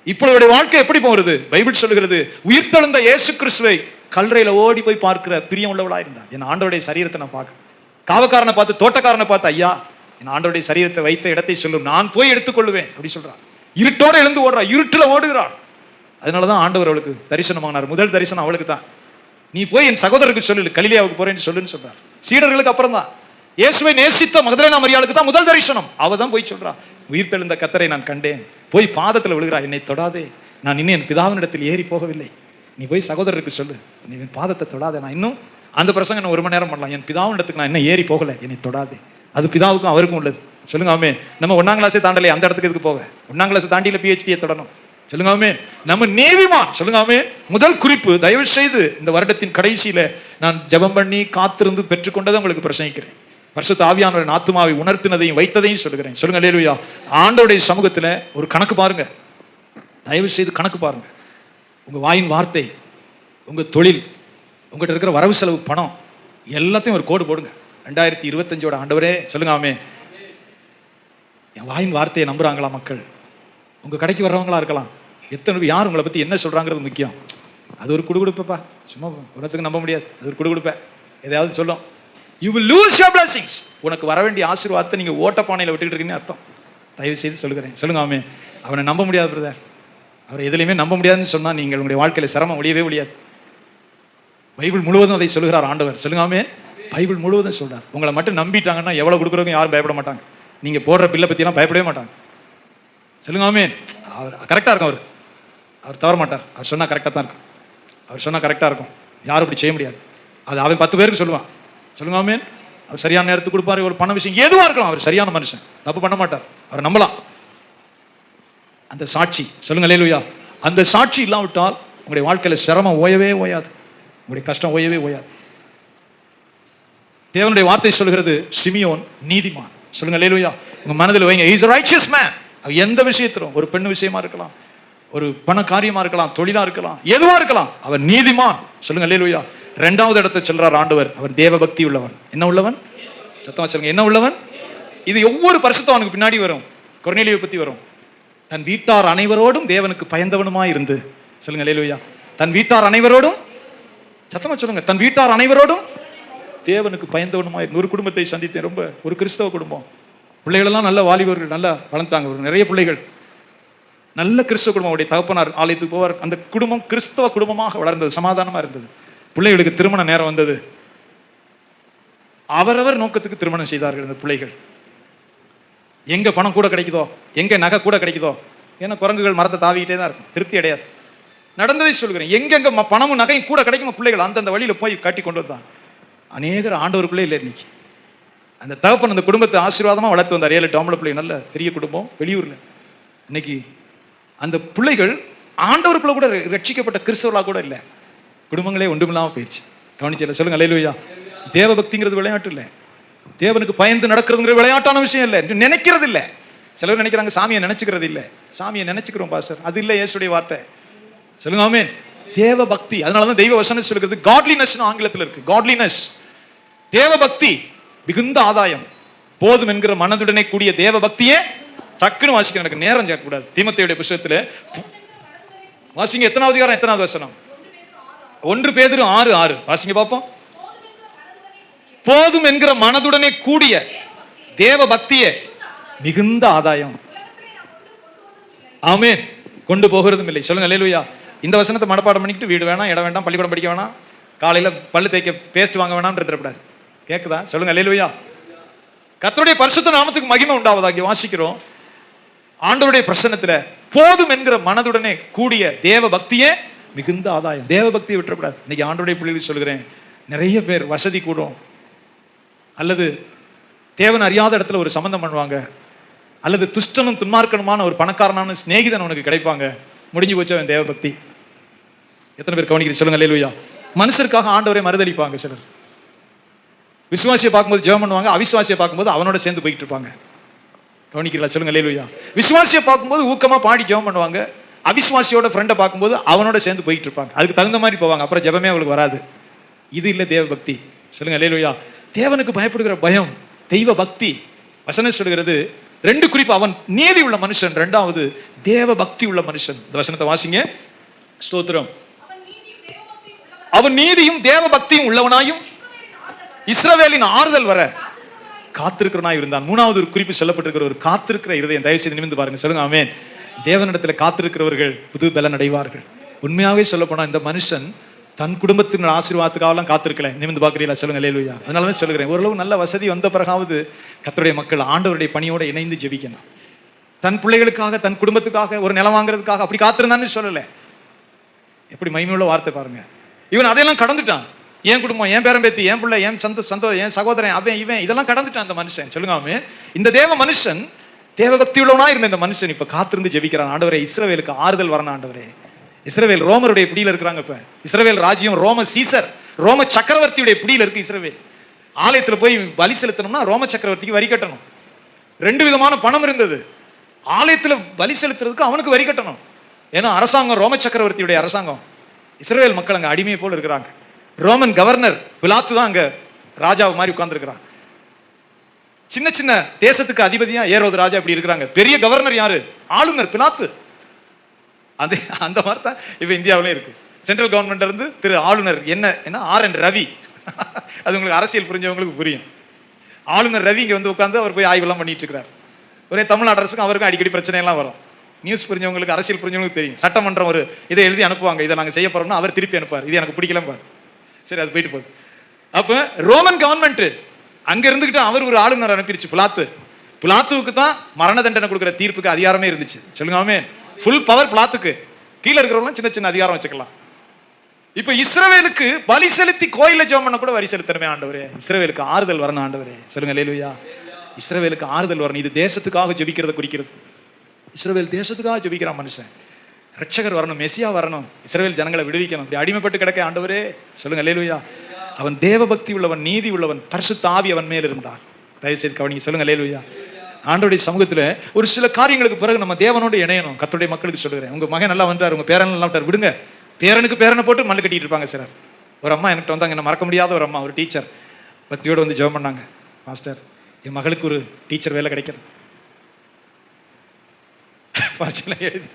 இப்போ அவருடைய வாழ்க்கை எப்படி போகிறது? பைபிள் சொல்லுகிறது, உயிர்த்தெழுந்த இயேசு கிறிஸ்துவை கல்லறையில ஓடி போய் பார்க்கிற பிரியம் உள்ளவளா இருந்தா. என் ஆண்டவருடைய சரீரத்தை நான் பார்க்க, காவக்காரனை பார்த்து, தோட்டக்காரனை பார்த்து, ஐயா என் ஆண்டவருடைய சரீரத்தை வைத்த இடத்தை சொல்லும், நான் போய் எடுத்துக்கொள்வேன் அப்படி சொல்றான். இருட்டோட எழுந்து ஓடுறா, இருட்டுல ஓடுகிறாள். அதனாலதான் ஆண்டவர் அவளுக்கு தரிசனமானார். முதல் தரிசனம் அவளுக்கு தான். நீ போய் என் சகோதரருக்கு சொல்லு, கலிலேயாவுக்கு போறேன்னு சொல்லுன்னு சொல்றார். சீடர்களுக்கு அப்புறம் தான். இயேசுவை நேசித்த மகதலேனா மரியாளுக்கு தான் முதல் தரிசனம். அவ தான் போய் சொல்றா, உயிர்த்தெழுந்த கர்த்தரை நான் கண்டேன். போய் பாதத்துல விழுகிறா, என்னை தொடாதே, நான் இன்னும் என் பிதாவினிடத்தில் ஏறி போகவில்லை. நீ போய் சகோதரருக்கு சொல்லு, நீ என் பாதத்தை தொடாதே. நான் இன்னும் அந்த பிரசங்க நான் 1 மணி நேரம் பண்ணலாம், என் பிதாவினிடத்துக்கு நான் இன்னும் ஏறி போகல, என்னை தொடாதே. அது பிதாவுக்கும் அவருக்கும் உள்ளது. சொல்லுங்க ஆமென். நம்ம 1ஆம் கிளாஸே தாண்டலை, அந்த இடத்துக்கு எதுக்கு போக? 1ஆம் கிளாஸ் தாண்டியில PhD தொடரணும். சொல்லுங்க ஆமென். நம்ம நீதிமான். சொல்லுங்க ஆமென். முதல் குறிப்பு, தயவு செய்து இந்த வருடத்தின் கடைசியில நான் ஜெபம் பண்ணி காத்திருந்து பெற்றுக்கொண்டதை உங்களுக்கு பிரசங்கிக்கிறேன். பரிசுத்த ஆவியானவரின் ஆத்துமாவை உணர்த்தினதையும் வைத்ததையும் சொல்லுகிறேன். சொல்லுங்க அல்லேலூயா. ஆண்டவருடைய சமூகத்துல ஒரு கணக்கு பாருங்க, தயவு செய்து கணக்கு பாருங்க. உங்க வாயின் வார்த்தை, உங்க தொழில், உங்ககிட்ட இருக்கிற வரவு செலவு பணம், எல்லாத்தையும் ஒரு கோடு போடுங்க. 2025 ஆண்டவரே சொல்லுங்க ஆமென். என் வாயின் வார்த்தையை நம்புறாங்களா மக்கள்? உங்க கடைக்கு வர்றவங்களா இருக்கலாம், எத்தனை யார் உங்களை பத்தி என்ன சொல்றாங்கிறது முக்கியம். அது ஒரு குடுகுடுப்பா, சும்மா உனத்துக்கு நம்ப முடியாது. அது ஒரு குடுகுடுப்ப, எதையாவது சொல்லும். You will lose your blessings. உனக்கு வர வேண்டிய ஆசீர்வாதத்தை நீங்க ஓட்டப்பானையில விட்டுக்கிட்டு இருக்கீங்கன்னு அர்த்தம். தயவு செய்து சொல்லுகிறேன். சொல்லுங்க ஆமென். அவனை நம்ப முடியாது பிரதர், அவரை எதுலையுமே நம்ப முடியாதுன்னு சொன்னா நீங்கள் உங்களுடைய வாழ்க்கையில சிரமம் ஒழியவே ஒழியாது. பைபிள் முழுவதும் அதை சொல்லுகிறார் ஆண்டவர். சொல்லுங்க ஆமென். பைபிள் முழுவதும் சொல்றார். உங்களை மட்டும் நம்பிட்டாங்கன்னா எவ்வளவு கொடுக்குறவங்க யாரும் பயப்பட மாட்டாங்க. நீங்க போடுற பில்லை பத்தி எல்லாம் பயப்படவே மாட்டாங்க. சொல்லுங்க ஆமென். அவர் கரெக்டா இருக்கும், அவர் தவற மாட்டார். அவர் சொன்னா கரெக்டா தான் இருக்கும், அவர் சொன்னா கரெக்டா இருக்கும். யாரும் அப்படி செய்ய முடியாது. அது அவன் 10 பேருக்கு சொல்லுவான், சொல்லுங்க ஆமென். அவர் சரியான நேரத்துக்கு கொடுப்பாரு. ஒரு பண விஷயம் எதுவா இருக்கலாம், அவர் சரியான மனுஷன், தப்பு பண்ண மாட்டார், அவர் நம்பலாம். அந்த சாட்சி சொல்லுங்க அல்லேலூயா. அந்த சாட்சி இல்லாவிட்டால் உங்களுடைய வாழ்க்கையில சிரமம் ஓயவே ஓயாது, உங்களுடைய கஷ்டம் ஓயவே ஓயாது. தேவனுடைய வார்த்தை சொல்கிறது சிமியோன் நீதிமான். சொல்லுங்க அல்லேலூயா. உங்க மனதில் வைங்க, he is a righteous man. எந்த விஷயத்திலும், ஒரு பெண் விஷயமா இருக்கலாம், ஒரு பண காரியமா இருக்கலாம், தொழிலா இருக்கலாம், எதுவா இருக்கலாம், அவர் நீதிமான். சொல்லுங்க அல்லேலூயா. இரண்டாவது இடத்தை சொல்றார் ஆண்டவர், அவர் தேவ பக்தி உள்ளவன். என்ன உள்ளவன்? சத்தமா சொல்லுங்க, என்ன உள்ளவன்? இது ஒவ்வொரு பரிசுத்தவானுக்கு பின்னாடி வரும். கொர்நேலியை பத்தி வரும். தன் வீட்டார் அனைவரோடும் தேவனுக்கு பயந்தவனுமா இருந்து. சொல்லுங்க அல்லேலூயா. தன் வீட்டார் அனைவரோடும், சத்தமா சொல்லுங்க, தன் வீட்டார் அனைவரோடும் தேவனுக்கு பயந்தவனுமா இருந்து. ஒரு குடும்பத்தை சந்தித்தேன், ரொம்ப ஒரு கிறிஸ்தவ குடும்பம், பிள்ளைகள் எல்லாம் நல்ல வாலிபர்கள், நல்லா வளர்ந்தாங்க, நிறைய பிள்ளைகள், நல்ல கிறிஸ்தவ குடும்பம். அவருடைய தகப்பனார் ஆலயத்துக்கு போவார். அந்த குடும்பம் கிறிஸ்தவ குடும்பமாக வளர்ந்தது, சமாதானமா இருந்தது. பிள்ளைகளுக்கு திருமண நேரம் வந்தது. அவரவர் நோக்கத்துக்கு திருமணம் செய்தார்கள் அந்த பிள்ளைகள். எங்க பணம் கூட கிடைக்குதோ, எங்க நகை கூட கிடைக்குதோ, ஏன்னா குரங்குகள் மரத்தை தாவிக்கிட்டே தான் இருக்கும், திருப்தி அடையாது. நடந்ததை சொல்கிறேன், எங்கெங்க பணமும் நகையும் கூட கிடைக்குமா பிள்ளைகள் அந்தந்த வழியில போய் கட்டி கொண்டு வந்தான். அநேகர் ஆண்டவருக்குள்ளே இல்லை இன்னைக்கு. அந்த தகப்பன் அந்த குடும்பத்தை ஆசீர்வாதமா வளர்த்து வந்தார். 7 ஆம்பளை பிள்ளை, நல்ல பெரிய குடும்பம், வெளியூர்ல. இன்னைக்கு அந்த பிள்ளைகள் ஆண்டவருக்குள்ள கூட ரட்சிக்கப்பட்ட கிறிஸ்தவர்களா கூட இல்லை, குடும்பங்களே ஒன்றுமில்லாம போயிடுச்சு. கவனிச்சல சொல்லுங்க அல்லேலூயா. தேவ பக்திங்கிறது விளையாட்டு இல்லை, தேவனுக்கு பயந்து நடக்கிறதுங்கிற விளையாட்டான விஷயம் இல்லை, நினைக்கிறது இல்லை. சிலர் நினைக்கிறாங்க சாமியை நினைச்சுக்கிறது இல்லை. சாமியை நினைச்சுக்கிறோம் பாஸ்டர், அது இல்லை இயேசுடைய வார்த்தை. சொல்லுங்க ஆமென். தேவ பக்தி, அதனாலதான் தெய்வ வசனம் சொல்லுகிறது காட்லினஸ் ஆங்கிலத்தில் இருக்கு. காட்லினஸ், தேவ பக்தி மிகுந்த ஆதாயம், போதும் என்கிற மனதுடனே கூடிய தேவ பக்தியே. டக்குன்னு வாசிக்க எனக்கு நேரம் சேர்க்கக்கூடாது. தீமோத்தேயுடைய புத்தகத்துல வாசிங்க, எத்தனாவது அதிகாரம் எத்தனாவது வசனம்? 1 பேதுரு 6:6 வாசிங்க பாப்போம். போதும் என்கிற மனதுடனே கூடிய தேவ பக்தியே மிகுந்த ஆதாயம். ஆமென். கொண்டு போகிறதும் இல்லை. சொல்லுங்க அல்லேலூயா. இந்த வசனத்தை மனப்பாடம் பண்ணிக்கிட்டு வீடு வேணாம், இடம் வேண்டாம், பள்ளிக்கூடம் படிக்க வேணாம், காலையில பல்லு தேய்க்க பேஸ்ட் வாங்க வேணாம்னு இருக்கக்கூடாது. கேக்குதா? சொல்லுங்க அல்லேலூயா. கர்த்தருடைய பரிசுத்த நாமத்துக்கு மகிமை உண்டாவதாக வாசிக்கிறோம். ஆண்டவருடைய பிரசன்னத்துல போதும் என்கிற மனதுடனே கூடிய தேவ பக்தியே மிகுந்த ஆதாயம். தேவ பக்தியை விட்டுறக்கூடாது. இன்னைக்கு ஆண்டவருடைய பிள்ளைகள் சொல்கிறேன், நிறைய பேர் வசதி கூடும், அல்லது தேவன் அறியாத இடத்துல ஒரு சம்பந்தம் பண்ணுவாங்க, அல்லது துஷ்டனும் துன்மார்க்கனுமான ஒரு பணக்காரனான சிநேகிதன் உனக்கு கிடைப்பாங்க. முடிஞ்சு போச்சு அவன் தேவ பக்தி. எத்தனை பேர் கவனிக்கிறீங்க? சொல்லுங்க அல்லேலூயா. மனுஷருக்காக ஆண்டவரை மறுதளிப்பாங்க சிலர். விசுவாசியை பார்க்கும்போது ஜெபம் பண்ணுவாங்க, அவிசுவாசியை பார்க்கும்போது அவனோட சேர்ந்து போயிட்டு இருப்பாங்க. கவனிக்கிறீங்களா? சொல்லுங்க அல்லேலூயா. விசுவாசியை பார்க்கும்போது ஊக்கமா பாடி ஜெபம் பண்ணுவாங்க, அவிசுவாசியோட ஃப்ரெண்டை பார்க்கும்போது அவனோட சேர்ந்து போயிட்டு இருப்பாங்க. அதுக்கு தகுந்த மாதிரி போவாங்க, அப்புறம் ஜெபமே அவங்களுக்கு வராது. இது இல்லை தேவ பக்தி. சொல்லுங்க அல்லேலூயா. தேவனுக்கு பயப்படுகிற பயம் தெய்வ பக்தி. வசனம் சொல்கிறது 2 குறிப்பு, அவன் நீதி உள்ள மனுஷன், 2வது தேவ பக்தி உள்ள மனுஷன். இந்த வசனத்தை வாசிங்க. ஸ்தோத்திரம். அவன் நீதியும் தேவ பக்தியும் உள்ளவனாயும் இஸ்ரவேலின் ஆறுதல் வர காத்திருக்கிறவனாய் இருந்தான். 3வது ஒரு குறிப்பு சொல்லப்பட்டிருக்கிற ஒரு காத்திருக்கிற இருதயம். தயவு செய்து நிமிர்ந்து பாருங்க. சொல்லுங்க ஆமென். தேவனிடத்துல காத்திருக்கிறவர்கள் புது பலன் அடைவார்கள். உண்மையாவே சொல்ல போனா இந்த மனுஷன் தன் குடும்பத்தின் ஆசீர்வாதத்துக்காக காத்திருக்கல. நிமிர்ந்து பார்க்கிறீங்களா? சொல்லுங்க அல்லேலூயா. அதனாலதான் சொல்லுகிறேன், ஓரளவு நல்ல வசதி வந்த பிறகாவது கர்த்தருடைய மக்கள் ஆண்டவருடைய பணியோட இணைந்து ஜெபிக்கணும். தன் பிள்ளைகளுக்காக, தன் குடும்பத்துக்காக, ஒரு நிலம் வாங்குறதுக்காக அப்படி காத்திருந்தான்னு சொல்லல. எப்படி மகிமையுள்ள வார்த்தை பாருங்க. இவன் அதையெல்லாம் கடந்துட்டான். என் குடும்பம், என் பேரம்பேத்தி, என் பிள்ளை, என் சந்தோஷம், என் சகோதரன், அவன் இவன், இதெல்லாம் கடந்துட்டான் அந்த மனுஷன். சொல்லுங்க ஆமென். இந்த தேவ மனுஷன், தேவ பக்தி உள்ளவனா இருந்த இந்த மனுஷன் இப்ப காத்திருந்து ஜெபிக்கிறான். ஆண்டவரே, இஸ்ரவேலுக்கு ஆறுதல் வரணும் ஆண்டவரே. இஸ்ரவேல் ரோமருடைய பிடியில இருக்கிறாங்க. இப்ப இஸ்ரவேல் ராஜ்யம் ரோம சீசர், ரோம சக்கரவர்த்தியுடைய பிடியில இருக்கு இஸ்ரவேல். ஆலயத்துல போய் பலி செலுத்தணும்னா ரோம சக்கரவர்த்திக்கு வரி கட்டணும். 2 விதமான பணம் இருந்தது. ஆலயத்துல பலி செலுத்துறதுக்கு அவனுக்கு வரி கட்டணும். ஏன்னா அரசாங்கம் ரோம சக்கரவர்த்தியுடைய அரசாங்கம். இஸ்ரவேல் மக்கள் அங்க அடிமையை போல இருக்கிறாங்க. ரோமன் கவர்னர் பிலாத்து தான் அங்க ராஜாவை மாதிரி உட்கார்ந்துருக்கிறான். சின்ன சின்ன தேசத்துக்கு அதிபதியா ஏரோது ராஜா இப்படி இருக்கிறாங்க. பெரிய கவர்னர் யாரு? ஆளுநர் பிலாத்து. அந்த மாதிரி தான் இப்ப இந்தியாவிலே இருக்கு. சென்ட்ரல் கவர்மெண்ட்ல இருந்து திரு ஆளுநர் என்ன RN ரவி. அது உங்களுக்கு அரசியல் புரிஞ்சவங்களுக்கு புரியும். ஆளுநர் ரவி இங்க வந்து உட்கார்ந்து அவர் போய் ஆய்வெல்லாம் பண்ணிட்டு இருக்கிறார். ஒரே தமிழ்நாடு அரசுக்கும் அவருக்கும் அடிக்கடி பிரச்சனை எல்லாம் வரும். நியூஸ் புரிஞ்சவங்களுக்கு, அரசியல் புரிஞ்சவங்களுக்கு தெரியும். சட்டமன்றம் ஒரு இதை எழுதி அனுப்புவாங்க, இதை நாங்க செய்ய போறோம்னா அவர் திருப்பி அனுப்புவார், இது எனக்கு பிடிக்கல பாரு, சரி அது போயிட்டு போகுது. அப்ப ரோமன் கவர்மெண்ட் அங்க இருந்துகிட்டு அவர் ஒரு ஆளுநர் அனுப்பிடுச்சு பிலாத்து. பிலாத்துவுக்கு தான் மரண தண்டனை கொடுக்குற தீர்ப்புக்கு அதிகாரமே இருந்துச்சு. சொல்லுங்க ஆமென். Full power பிலாத்துக்கு. கீழே இருக்கிறவங்க சின்ன சின்ன அதிகாரம் வச்சுக்கலாம். இப்ப இஸ்ரவேலுக்கு பலி செலுத்தி கோயில ஜெபம் பண்ண கூட வரி செலுத்தணுமே ஆண்டவரே. இஸ்ரவேலுக்கு ஆறுதல் வரணும் ஆண்டவரே. சொல்லுங்க அல்லேலூயா. இஸ்ரவேலுக்கு ஆறுதல் வரணும். இது தேசத்துக்காக ஜெபிக்கிறத குறிக்கிறது. இஸ்ரவேல் தேசத்துக்காக ஜெபிக்கிறான் மனுஷன். ரட்சகர் வரணும், மெசியா வரணும், இஸ்ரவேல் ஜனங்களை விடுவிக்கணும். இப்படி அடிமைப்பட்டு கிடக்க ஆண்டவரே. சொல்லுங்க அல்லேலூயா. அவன் தேவ பக்தி உள்ளவன், நீதி உள்ளவன், பரிசுத்த ஆவி அவன் மேல் இருந்தார். தயவுசெய்து கவனிங்க. சொல்லுங்க அல்லேலூயா. ஆண்டவருடைய சமூகத்துல ஒரு சில காரியங்களுக்கு பிறகு நம்ம தேவனோடு இணையணும். கர்த்தருடைய மக்களுக்கு சொல்லுகிறேன், உங்க மகன் நல்லா வந்துட்டார், உங்க பேரன் நல்லா வந்துட்டார், விடுங்க. பேரனுக்கு பேரனை போட்டு மண்ணு கட்டிட்டு இருப்பாங்க சிலர். ஒரு அம்மா என்கிட்ட வந்தாங்க, என்ன மறக்க முடியாத ஒரு அம்மா, ஒரு டீச்சர், பக்தியோடு வந்து ஜெபம் பண்ணாங்க. மாஸ்டர், என் மகளுக்கு ஒரு டீச்சர் வேலை கிடைக்கணும். பரிசைலாம் எழுதி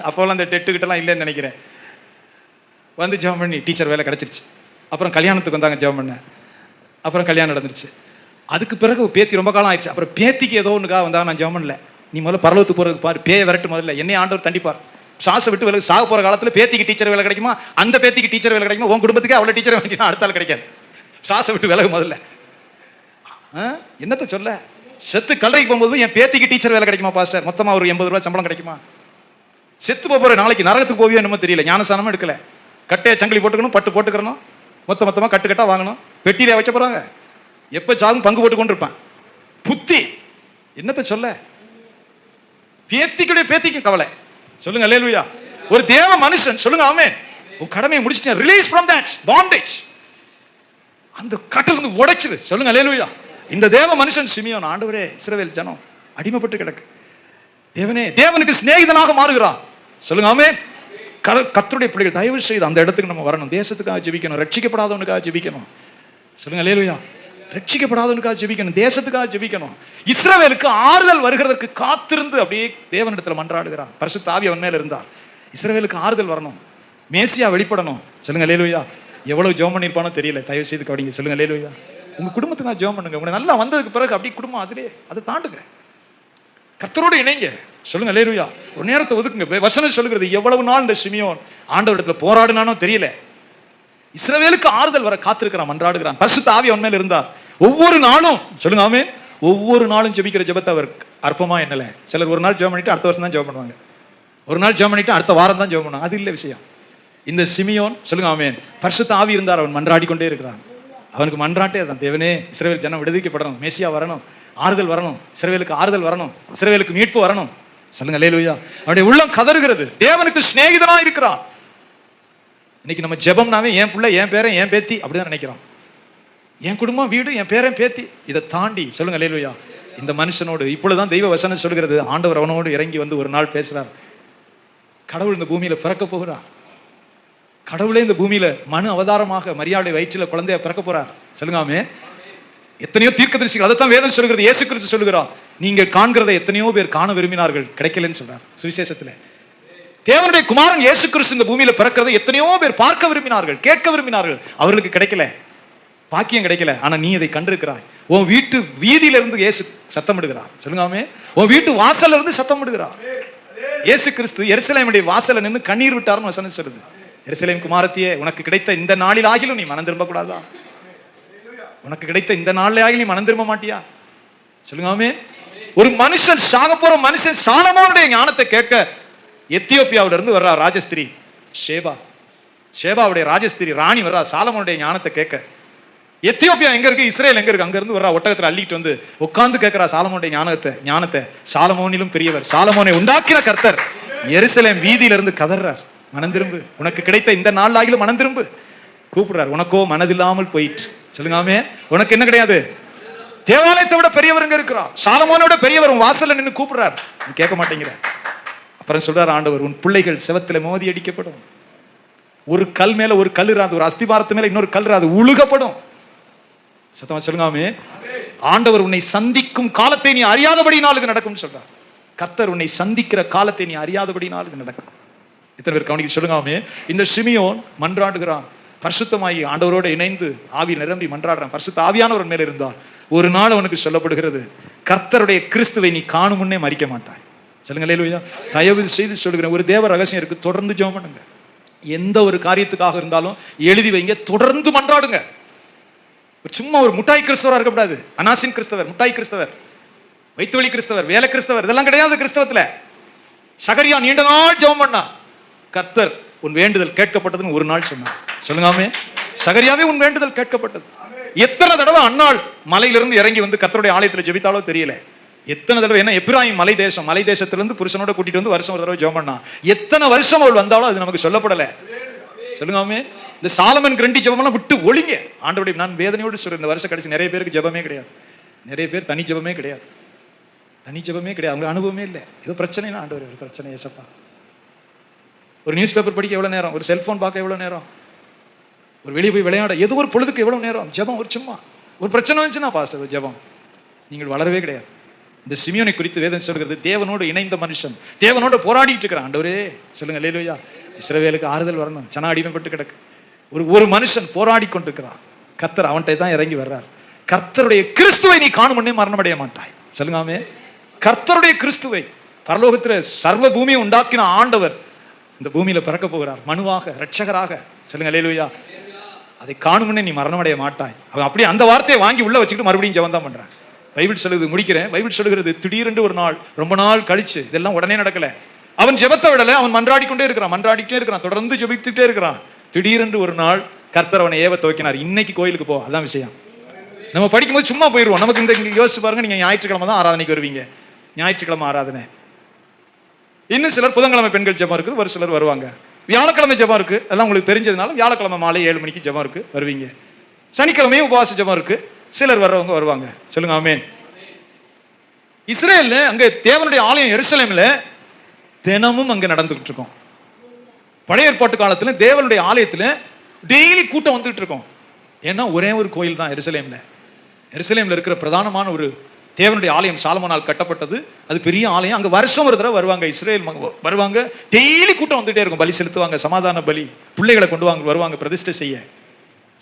அப்போல்லாம் அந்த டெட்டுக்கிட்டலாம் இல்லைன்னு நினைக்கிறேன். வந்து ஜெபம் பண்ணி டீச்சர் வேலை கிடைச்சிருச்சு. அப்புறம் கல்யாணத்துக்கு வந்தாங்க, ஜெபம் பண்ண. அப்புறம் கல்யாணம் நடந்துருச்சு. அதுக்கு பிறகு பேத்தி ரொம்ப காலம் ஆயிடுச்சு. அப்புறம் பேத்திக்கு ஏதோ ஒன்றுக்காக வந்தாங்க, நான் ஜெபம் பண்ணல. நீ முதல்ல பரலோகத்துக்கு போகிறதுக்கு பாரு, பேயை விரட்டு முதல்ல, என்னை ஆண்டவர் தண்டிப்பார். சாசை விட்டு விலகு. சாக போகிற காலத்தில் பேத்திக்கு டீச்சர் வேலை கிடைக்குமா, அந்த பேத்திக்கு டீச்சர் வேலை கிடைக்குமா, உன் குடும்பத்துக்கு அவ்வளோ டீச்சர் வேண்டினா அடுத்த ஆள் கிடைக்காது. சாசை விட்டு விலகு முதல்ல. என்னத்தை சொல்ல, செத்து கல்லறைக்கு போகும்போது என் பேத்திக்கு டீச்சர் வேலை கிடைக்குமா பாஸ்டர், மொத்தமாக ஒரு 80 ரூபா சம்பளம் கிடைக்குமா? செத்து போகிற நாளைக்கு நரகத்துக்கு போவியோ என்னமோ தெரியல, ஞானசானமும் எடுக்கல, கட்டையை சங்கிலி போட்டுக்கணும், பட்டு போட்டுக்கிறணும், மொத்தமாக கட்டுக்கட்டாக வாங்கணும், பெட்டியிலே வைக்க போகிறாங்க. எப்போ சாகும் பங்கு போட்டு கொண்டு இருப்பான். புத்தி என்னத்தை சொல்ல, பேத்திக்கு கவலை. சொல்லுங்க அல்லேலூயா. ஒரு தேவ மனுஷன் சொல்லுங்க ஆமென். உன் கடமையை முடிச்சிட்டேன், ரிலீஸ் ஃப்ரம் தட் பாண்டேஜ், அந்த கட்டல் வந்து உடைச்சிரு. சொல்லுங்க அல்லேலூயா. இந்த தேவ மனுஷன் சிமியோன், ஆண்டவரே இஸ்ரவேல் ஜனம் அடிமைப்பட்டு கிடக்கு, தேவனே தேவனுக்கு சிநேகிதனாக மாறுகிறான். சொல்லுங்க ஆமென். கர்த்தருடைய பிள்ளைகள் தயவு செய்து அந்த இடத்துக்கு நம்ம வரணும். தேசத்துக்காக ஜெபிக்கணும், ரட்சிக்கப்படாதவனுக்காக ஜெபிக்கணும். சொல்லுங்க அல்லேலூயா. ரட்சிக்கப்படாதவனுக்காக ஜெபிக்கணும், தேசத்துக்காக ஜெபிக்கணும். இஸ்ரவேலுக்கு ஆறுதல் வருகிறதற்கு காத்திருந்து அப்படியே தேவனிடத்தில் மன்றாடுகிறான். பரிசுத்த ஆவி அவன் மேல இருந்தார். இஸ்ரவேலுக்கு ஆறுதல் வரணும், மேசியா வெளிப்படணும். சொல்லுங்க அல்லேலூயா. எவ்வளவு ஜெபம் பண்ணிருப்பானோ தெரியல, தயவு செய்து கவனிங்க. சொல்லுங்க அல்லேலூயா. உங்க குடும்பத்துக்கு ஜெபம் பண்ணுங்க. உங்க நல்லா வந்ததுக்கு பிறகு அப்படி குடும்பம் அதிலே அதை தாண்டுங்க, கர்த்தரோடு இணைங்க. சொல்லுங்க அல்லேலூயா. ஒரு நேரத்தை ஒதுக்குங்க. வசனம் சொல்லுகிறது, எவ்வளவு நாள் இந்த சிமியோன் ஆண்டவரிடத்துல போராடினானோ தெரியல, இஸ்ரவேலுக்கு ஆறுதல் வர காத்திருக்கிறான், மன்றாடுகிறான். பரிசுத்த ஆவி அவன் மேல் இருந்தார். ஒவ்வொரு நாளும் சொல்லுங்க ஆமென். ஒவ்வொரு நாளும் ஜெபிக்கிற ஜெபத்தை அவர் அற்பமா எண்ணல. சிலர் ஒரு நாள் ஜெபம் பண்ணிட்டு அடுத்த வருஷம் தான் ஜெபம் பண்ணுவாங்க, ஒரு நாள் ஜெபம் பண்ணிட்டு அடுத்த வாரம் தான் ஜெபம் பண்ணுவாங்க. அது இல்லை விஷயம். இந்த சிமியோன் சொல்லுங்க ஆமென், பரிசுத்த ஆவி இருந்தார், அவன் மன்றாடி கொண்டே இருக்கிறான். அவனுக்கு மன்றாட்டே தான், தேவனே இஸ்ரவேல் ஜனம் விடுவிக்கப்படணும், மேசியா வரணும், ஆறுதல் வரணும், இஸ்ரவேலுக்கு ஆறுதல் வரணும், இஸ்ரவேலுக்கு மீட்பு வரணும். சொல்லுங்க அல்லேலூயா. அவனுடைய உள்ளம் கதறுகிறது, தேவனுக்கு சிநேகிதனா இருக்கிறான். இன்னைக்கு நம்ம ஜெபம்னாவே என் பிள்ளை, என் பேரன், என் பேத்தி அப்படிதான் நினைக்கிறோம். என் குடும்பம், வீடு, என் பேரன், பேத்தி, இதை தாண்டி சொல்லுங்க அல்லேலூயா. இந்த மனுஷனோடு இப்பொழுதுதான் தெய்வ வசனம் சொல்கிறது, ஆண்டவர் அவனோடு இறங்கி வந்து ஒரு நாள் பேசுறார். கடவுள் இந்த பூமியில பிறக்க போகிறார். கடவுளே இந்த பூமியில மனு அவதாரமாக மரியாதை வயிற்றில குழந்தைய பிறக்க போறார். சொல்லுங்காமே. எத்தனையோ தீர்க்கதரிசிகள் அதைத்தான் வேதம் சொல்கிறது. இயேசு கிறிஸ்து சொல்லுகிறார், நீங்கள் காண்கிறதை எத்தனையோ பேர் காண விரும்பினார்கள், கிடைக்கலன்னு சொல்றார் சுவிசேஷத்துல. தேவனுடைய குமாரன் இயேசு கிறிஸ்து இந்த பூமியில பிறக்கிறதை எத்தனையோ பேர் பார்க்க விரும்பினார்கள், கேட்க விரும்பினார்கள், அவர்களுக்கு கிடைக்கல, பாக்கியம் கிடைக்கல. ஆனா நீ அதை கண்டிருக்கிறாய். உன் வீட்டு வீதியில இருந்து இயேசு சத்தமிடுகிறார். சொல்லுங்காமே. உன் வீட்டு வாசல்ல இருந்து சத்தமிடுகிறார். இயேசு கிறிஸ்து எருசலேமுடைய வாசல்ல நின்று கண்ணீர் விட்டார்னு வசனம் சொல்லுது. எருசலேம் குமாரத்தியே, உனக்கு கிடைத்த இந்த நாளில் ஆகிலும் நீ மனம் திரும்ப கூடாதா? உனக்கு கிடைத்த இந்த நாளில் ஆகிலும் நீ மனம் திரும்ப மாட்டியா? சொல்லுங்காமே. ஒரு மனுஷன், சாக போற மனுஷன் சாலமோனுடைய ஞானத்தை கேட்க எத்தியோப்பியாவில இருந்து வர்றா ராஜஸ்திரி ஷேபாவுடைய ராஜஸ்திரி ராணி வர்றா சாலமோனுடைய ஞானத்தை கேட்க. எத்தியோப்பியா எங்க இருக்கு, இஸ்ரேல் எங்க இருக்கு, அங்க இருந்து வர்றா ஒட்டகத்துல அள்ளிட்டு வந்து உட்கார்ந்து கேட்கிறா சாலமோனுடைய ஞானத்தை. சாலமோனிலும் பெரியவர், சாலமோனை உண்டாக்கின கர்த்தர் எருசலேம் வீதியில இருந்து கதறார், மனம் திரும்பு, உனக்கு கிடைத்த இந்த நாள் ஆகிலும் மனம் திரும்பு கூப்பிடுறார். உனக்கோ மனதில்லாமல் போயிட்டு. சொல்லுங்காமே. உனக்கு என்ன கிடையாது? தேவாலயத்தை விட பெரியவர் எங்க இருக்கிறார், சாலமோனை விட பெரியவர் உன் வாசல்ல நின்று கூப்பிடுறார், நீ கேட்க மாட்டேங்கிற. அப்புறம் சொல்றார் ஆண்டவர், உன் பிள்ளைகள் செவத்துல மோதி அடிக்கப்படும். ஒரு கல் மேல ஒரு கல் இராது, ஒரு அஸ்திபாரத்து மேல இன்னொரு கல் இராது, உழுகப்படும். சத்தமா சொல்லுங்காமே. ஆண்டவர் உன்னை சந்திக்கும் காலத்தை நீ அறியாதபடினால் இது நடக்கும் சொல்றார். கர்த்தர் உன்னை சந்திக்கிற காலத்தை நீ அறியாதபடினால் இது நடக்கும். இத்தனை பேர் கவனிக்க. சொல்லுங்காமே. இந்த சிமியோன் மன்றாடுகிறான், பரிசுத்தமாகி ஆண்டவரோடு இணைந்து ஆவி நிரம்பி மன்றாடுறான். பரிசுத்த ஆவியானவர் மேல இருந்தார். ஒரு நாள் அவனுக்கு சொல்லப்படுகிறது, கர்த்தருடைய கிறிஸ்துவை நீ காணும் முன்னே மறிக்க மாட்டாய். சொல்லுங்க அல்லேலூயா. தயவு செய்து சொல்லுகிறேன், ஒரு தேவ ரகசியம் இருக்கு, தொடர்ந்து ஜெபம் பண்ணுங்க. எந்த ஒரு காரியத்துக்காக இருந்தாலும் எழுதி வைங்க, தொடர்ந்து மன்றாடுங்க. சும்மா ஒரு முட்டாய் கிறிஸ்தவரா இருக்கக்கூடாது. அனாசின் கிறிஸ்தவர், முட்டாய் கிறிஸ்தவர், வைத்துவழி கிறிஸ்தவர், வேலை கிறிஸ்தவர், இதெல்லாம் கிடையாது கிறிஸ்தவத்துல. சகரியா நீண்ட நாள் ஜெபம் பண்ணா, கர்த்தர் உன் வேண்டுதல் கேட்கப்பட்டதுன்னு ஒரு நாள் சொன்னார். சொல்லுங்க ஆமென். சகரியாவே உன் வேண்டுதல் கேட்கப்பட்டது. எத்தனை தடவை அன்னாள் மலையிலிருந்து இறங்கி வந்து கர்த்தருடைய ஆலயத்தில் ஜெபித்தாலோ தெரியல. எத்தனை தடவை, என்ன எப்பிராயிம் மலை தேசத்திலிருந்து புருஷனோட கூட்டிட்டு வந்து வருஷம் ஒரு தடவை ஜெபம் பண்ணா. எத்தனை வருஷம் அவள் வந்தாலும் அது நமக்கு சொல்லப்படல. சொல்லுங்க ஆமென். இந்த சாலமன் கிரண்டி ஜெபமெல்லாம் விட்டு ஒளிங்க. ஆண்டவருடைய, நான் வேதனையோடு சொல்றேன், இந்த வருஷம் கடைசி நிறைய பேருக்கு ஜெபமே கிடையாது. நிறைய பேர் தனி ஜெபமே கிடையாது. அவங்க அனுபவமே இல்லை. ஏதோ பிரச்சனைனா ஆண்டவர் ஒரு பிரச்சனை ஏசப்பா. ஒரு நியூஸ் பேப்பர் படிக்க எவ்வளவு நேரம், ஒரு செல்போன் பார்க்க எவ்வளவு நேரம், ஒரு வெளியே போய் விளையாட ஏதோ ஒரு பொழுதுக்கு எவ்வளவு நேரம் ஜெபம். ஒரு சும்மா ஒரு பிரச்சனை வந்துச்சுன்னா பாஸ்டர் ஒரு ஜெபம். நீங்கள் வளரவே கிடையாது. இந்த சிமியோனை குறித்து வேதம் சொல்கிறது, தேவனோடு இணைந்த மனுஷன், தேவனோடு போராடிட்டு இருக்கிறான். ஆண்டவரே சொல்லுங்க அல்லேலூயா. இஸ்ரவேலுக்கு ஆறுதல் வரணும். சனா அடிமைப்பட்டு கிடக்கு. ஒரு மனுஷன் போராடி கொண்டிருக்கிறான். கர்த்தர் அவன்கிட்ட தான் இறங்கி வர்றார். கர்த்தருடைய கிறிஸ்துவை நீ காணும் முன்னே மரணமடைய மாட்டாய். சொல்லுங்க ஆமென். கர்த்தருடைய கிறிஸ்துவை, பரலோகத்தில் சர்வ பூமியை உண்டாக்கின ஆண்டவர் இந்த பூமியில பிறக்க போகிறார், மனுவாக, இரட்சகராக. சொல்லுங்க அல்லேலூயா. அதை காணும் முன்னே நீ மரணமடைய மாட்டாய். அவன் அப்படியே அந்த வார்த்தையை வாங்கி உள்ள வச்சுக்கிட்டு மறுபடியும் ஜெபம் தான் பண்றான். பைபிள் சொல்லுது, முடிக்கிறேன். பைபிள் சொல்லுகிறது, திடீரென்று ஒரு நாள், ரொம்ப நாள் கழிச்சு, இதெல்லாம் உடனே நடக்கல. அவன் ஜெபத்தை விடல, அவன் மன்றாடிக்கொண்டே இருக்கிறான், தொடர்ந்து ஜெபித்துட்டே இருக்கிறான். திடீரென்று ஒரு நாள் கர்த்தர் அவனை ஏவ துவக்கினார். இன்னைக்கு கோயிலுக்கு போ. அதான் விஷயம். நம்ம படிக்கும்போது சும்மா போயிடுவோம். நமக்கு இந்த யோசிச்சு பாருங்க, நீங்க ஞாயிற்றுக்கிழமை தான் ஆராதனைக்கு வருவீங்க. ஞாயிற்றுக்கிழமை ஆராதனை. இன்னும் சிலர் புதன்கிழமை பெண்கள் ஜெபம் இருக்குது, ஒரு சிலர் வருவாங்க. வியாழக்கிழமை ஜெபம் இருக்கு, எல்லாம் உங்களுக்கு தெரிஞ்சதுனால வியாழக்கிழமை மாலை 7 மணிக்கு ஜெபம் இருக்கு, வருவீங்க. சனிக்கிழமையும் உபவாச ஜெபம் இருக்கு, சிலர் வர்றவங்க வருவாங்க. சொல்லுங்க ஆமென். இஸ்ரேல்ல அங்க தேவனுடைய ஆலயம் எருசலேம்ல தினமும் அங்க நடந்துகிட்டு இருக்கும். பழைய ஏற்பாட்டு காலத்துல தேவனுடைய ஆலயத்துல டெய்லி கூட்டம் வந்துட்டு இருக்கும். ஏன்னா ஒரே ஒரு கோயில் தான் எருசலேம்ல. எருசலேம்ல இருக்கிற பிரதானமான ஒரு தேவனுடைய ஆலயம் சாலமோனால் கட்டப்பட்டது. அது பெரிய ஆலயம். அங்க வருஷம் ஒரு தடவை வருவாங்க, இஸ்ரேல் வருவாங்க. டெய்லி கூட்டம் வந்துட்டே இருக்கும். பலி செலுத்துவாங்க, சமாதான பலி, பிள்ளைகளை கொண்டு வருவாங்க பிரதிஷ்டை செய்ய.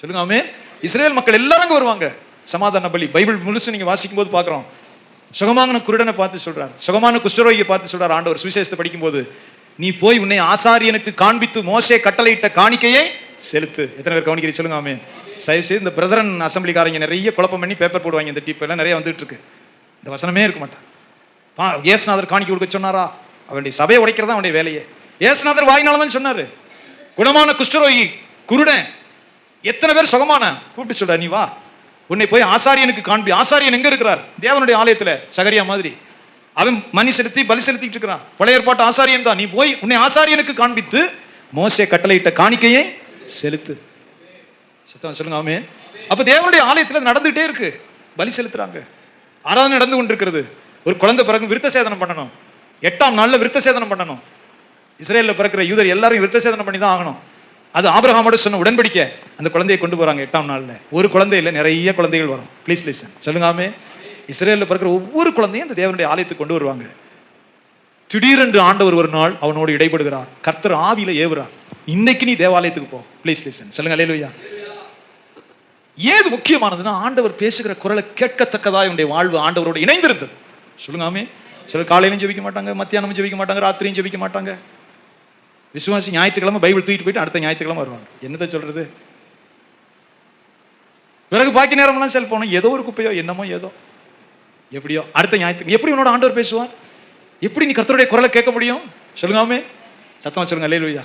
சொல்லுங்க ஆமென். இஸ்ரேல் மக்கள் எல்லாரும் அங்க வருவாங்க, சமாதான பலி. பைபிள் முழுசு நீங்க வாசிக்கும் போது பாக்குறோம். சுகமான குருடனை பார்த்து சொல்றார், சுகமான குஷ்டரோகியை பார்த்து சொல்றார் ஆண்டவர் சுவிசேஷத்தை படிக்கும் போது, நீ போய் உன்னை ஆசாரியனுக்கு காண்பித்து மோசே கட்டளையிட்ட காணிக்கையை செலுத்து. எத்தனை பேர் கவனிக்கிறீங்க? சொல்லுங்க ஆமென். தயவுசெய்து இந்த பிரதரன் அசம்பிளிக்காரங்க நிறைய குழப்பம் பண்ணி பேப்பர் போடுவாங்க. இந்த டிப் எல்லாம் நிறைய வந்துட்டு இருக்கு. இந்த வசனமே இருக்க மாட்டான். ஏசுநாதர் காணிக்கை கொடுக்க சொன்னாரா? அவனுடைய சபையை உடைக்கிறதா அவனுடைய வேலையே. ஏசுநாதர் வாயினால தான் சொன்னாரு. குணமான குஷ்டரோகி, குருடன், எத்தனை பேர் சுகமான கூப்பிட்டு சொல்ற, நீ வா, உன்னை போய் ஆசாரியனுக்கு காண்பி. ஆசாரியன் எங்க இருக்கிறார்? தேவனுடைய ஆலயத்துல, சகரியா மாதிரி. அவன் மணி செலுத்தி பலி செலுத்திட்டு இருக்கிறான். பழைய ஏற்பாட்டு ஆசாரியன் தான். நீ போய் உன்னை ஆசாரியனுக்கு காண்பித்து மோசே கட்டளையிட்ட காணிக்கையை செலுத்து. சொல்லுங்க ஆமென். அப்ப தேவனுடைய ஆலயத்துல நடந்துட்டே இருக்கு, பலி செலுத்துறாங்க, ஆராதனை நடந்து கொண்டிருக்கிறது. ஒரு குழந்தை பிறகு விருத்த சேதனம் பண்ணணும். 8ஆம் நாள்ல விருத்த சேதனம் பண்ணணும். இஸ்ரேல்ல பிறக்கிற யூதர் எல்லாரும் விருத்த சேதனம் பண்ணி தான் ஆகணும். அது ஆபிரகாமோட சொன்ன உடன்படிக்கை. அந்த குழந்தையை கொண்டு போறாங்க 8ஆம் நாள்ல. ஒரு குழந்தை இல்லை, நிறைய குழந்தைகள் வரும். Please listen. சொல்லுங்க ஆமென். இஸ்ரேல்ல பிறக்கிற ஒவ்வொரு குழந்தையும் இந்த தேவனுடைய ஆலயத்துக்கு கொண்டு வருவாங்க. திடீரென்று ஆண்டவர் ஒரு நாள் அவனோடு இடைப்படுகிறார். கர்த்தர் ஆவியில ஏவுறார். இன்னைக்கு நீ தேவாலயத்துக்கு போ. Please listen. சொல்லுங்க அல்லேலூயா. ஏது முக்கியமானதுன்னா, ஆண்டவர் பேசுகிற குரலை கேட்கத்தக்கதா இவனுடைய வாழ்வு ஆண்டவரோடு இணைந்திருந்தது. சொல்லுங்க ஆமென். சிலர் காலையிலும் ஜெபிக்க மாட்டாங்க, மத்தியானமும் ஜெபிக்க மாட்டாங்க, ராத்திரியும் ஜெபிக்க மாட்டாங்க. விசுவாசி ஞாயிற்றுக்கிழமை பைபிள் தூக்கிட்டு போயிட்டு அடுத்த ஞாயிற்றுக்கிழமை வருவாங்க. என்னத்தை சொல்றது? பிறகு பாக்கி நேரம்லாம் செல்போனும், ஏதோ ஒரு குப்பையோ என்னமோ ஏதோ எப்படியோ அடுத்த ஞாயிற்று. எப்படி உன்னோட ஆண்டவர் பேசுவார்? எப்படி நீ கர்த்தருடைய குரலை கேட்க முடியும்? சொல்லுங்க ஆமென். சத்தமா சொல்லுங்க அல்லேலூயா.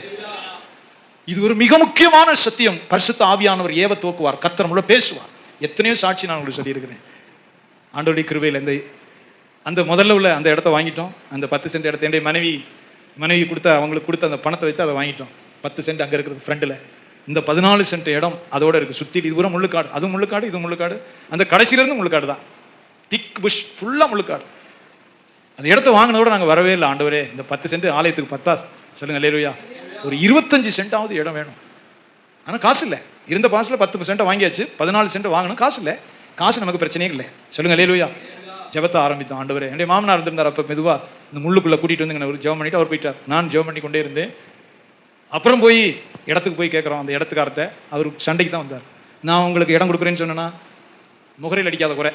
இது ஒரு மிக முக்கியமான சத்தியம். பரிசுத்த ஆவியானவர் ஏவ துவக்குவார், கர்த்தர் நம்மளோட பேசுவார். எத்தனையோ சாட்சி நான் உங்களுக்கு சொல்லியிருக்கிறேன். ஆண்டவருடைய கிருபையில் அந்த முதல்ல உள்ள அந்த இடத்த வாங்கிட்டோம். அந்த 10 சென்ட் இடத்த என்னுடைய மனைவி கொடுத்த, அவங்களுக்கு கொடுத்த அந்த பணத்தை வைத்து அதை வாங்கிட்டோம். 10 சென்ட் அங்கே இருக்கிறது ஃப்ரெண்டில். இந்த 14 சென்ட் இடம் அதோட இருக்குது. சுற்றி இது பூரா முள்ளுக்காடு. அது முள்ளுக்காடு, இது முள்ளுக்காடு. அந்த கடைசியிலேருந்து முள்ளுக்காடு தான். திக் புஷ் ஃபுல்லாக முள்ளுக்காடு. அந்த இடத்த வாங்கினதோட நாங்கள் வரவே இல்லை. ஆண்டவரே, இந்த 10 சென்ட் ஆலயத்துக்கு பத்தாது. சொல்லுங்க அல்லேலூயா. ஒரு 25 சென்டாவது இடம் வேணும். ஆனால் காசு இல்லை. இருந்த பாசில் 10 சென்ட்டை வாங்கியாச்சு. 14 சென்ட் வாங்கணும், காசு இல்லை. காசு நமக்கு பிரச்சனையே இல்லை. சொல்லுங்க அல்லேலூயா. ஜெபத்தை ஆரம்பித்தோம். ஆண்டவரே, என்னுடைய மாமனார் இருந்திருந்தார். அப்போ மெதுவாக இந்த முள்ளுக்குள்ளே கூட்டிகிட்டு வந்து ஒரு ஜெபம் பண்ணிட்டு அவர் போயிட்டார். நான் ஜெபம் பண்ணி கொண்டே இருந்தேன். அப்புறம் போய் இடத்துக்கு போய் கேட்குறோம் அந்த இடத்துக்கார்ட்ட. அவர் சண்டைக்கு தான் வந்தார். நான் உங்களுக்கு இடம் கொடுக்குறேன்னு சொன்னேன்னா, முகரையில் அடிக்காத குறை,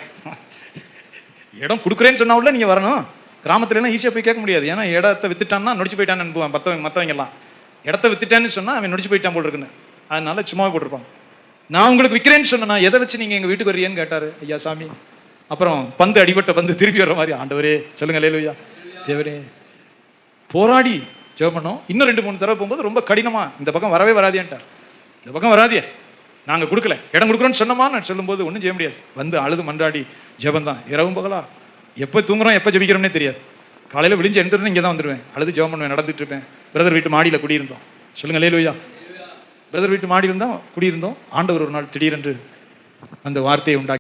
இடம் கொடுக்குறேன்னு சொன்னா உள்ள நீங்கள் வரணும். கிராமத்துலலாம் ஈஸியாக போய் கேட்க முடியாது. ஏன்னா இடத்த வித்துட்டான்னா நொடிச்சு போயிட்டான்னு அனுப்புவான் மற்றவங்கெல்லாம். இடத்த வித்துட்டான்னு சொன்னால் அவன் நொடிச்சு போயிட்டான் போல் இருக்குன்னு, அதனால சும்மாவே போட்டிருப்பாங்க. நான் உங்களுக்கு விற்கிறேன்னு சொன்னா, எதை வச்சு நீங்கள் எங்கள் வீட்டுக்கு வர்றீங்கன்னு கேட்டார். ஐயா சாமி. அப்புறம் அடிபட்ட திருப்பி வர்ற மாதிரி, ஆண்டவரே சொல்லுங்க அல்லேலூயா. தேவரே, போராடி ஜெபம் பண்ணோம். இன்னும் 2-3 தடவை போகும்போது ரொம்ப கடினமாக இந்த பக்கம் வரவே வராதியான்ட்டார். இந்த பக்கம் வராதியே, நாங்கள் கொடுக்கல, இடம் கொடுக்குறோன்னு சொன்னோமா. நான் சொல்லும்போது ஒன்றும் செய்ய முடியாது. வந்து அழுது மன்றாடி ஜெபம் தான். இரவும் பகலா எப்போ தூங்குறோம் எப்போ ஜெபிக்கிறோம்னே தெரியாது. காலையில் விழிஞ்சு எழுந்துருன்னு இங்கே தான் வந்துடுவேன். அழுது ஜெபம் பண்ணுவேன், நடந்துட்டு இருப்பேன். பிரதர் வீட்டு மாடியில் குடியிருந்தோம். சொல்லுங்க அல்லேலூயா. பிரதர் வீட்டு மாடியில் தான் குடியிருந்தோம். ஆண்டவர் ஒரு நாள் திடீரென்று அந்த வார்த்தையை உண்டாக்கி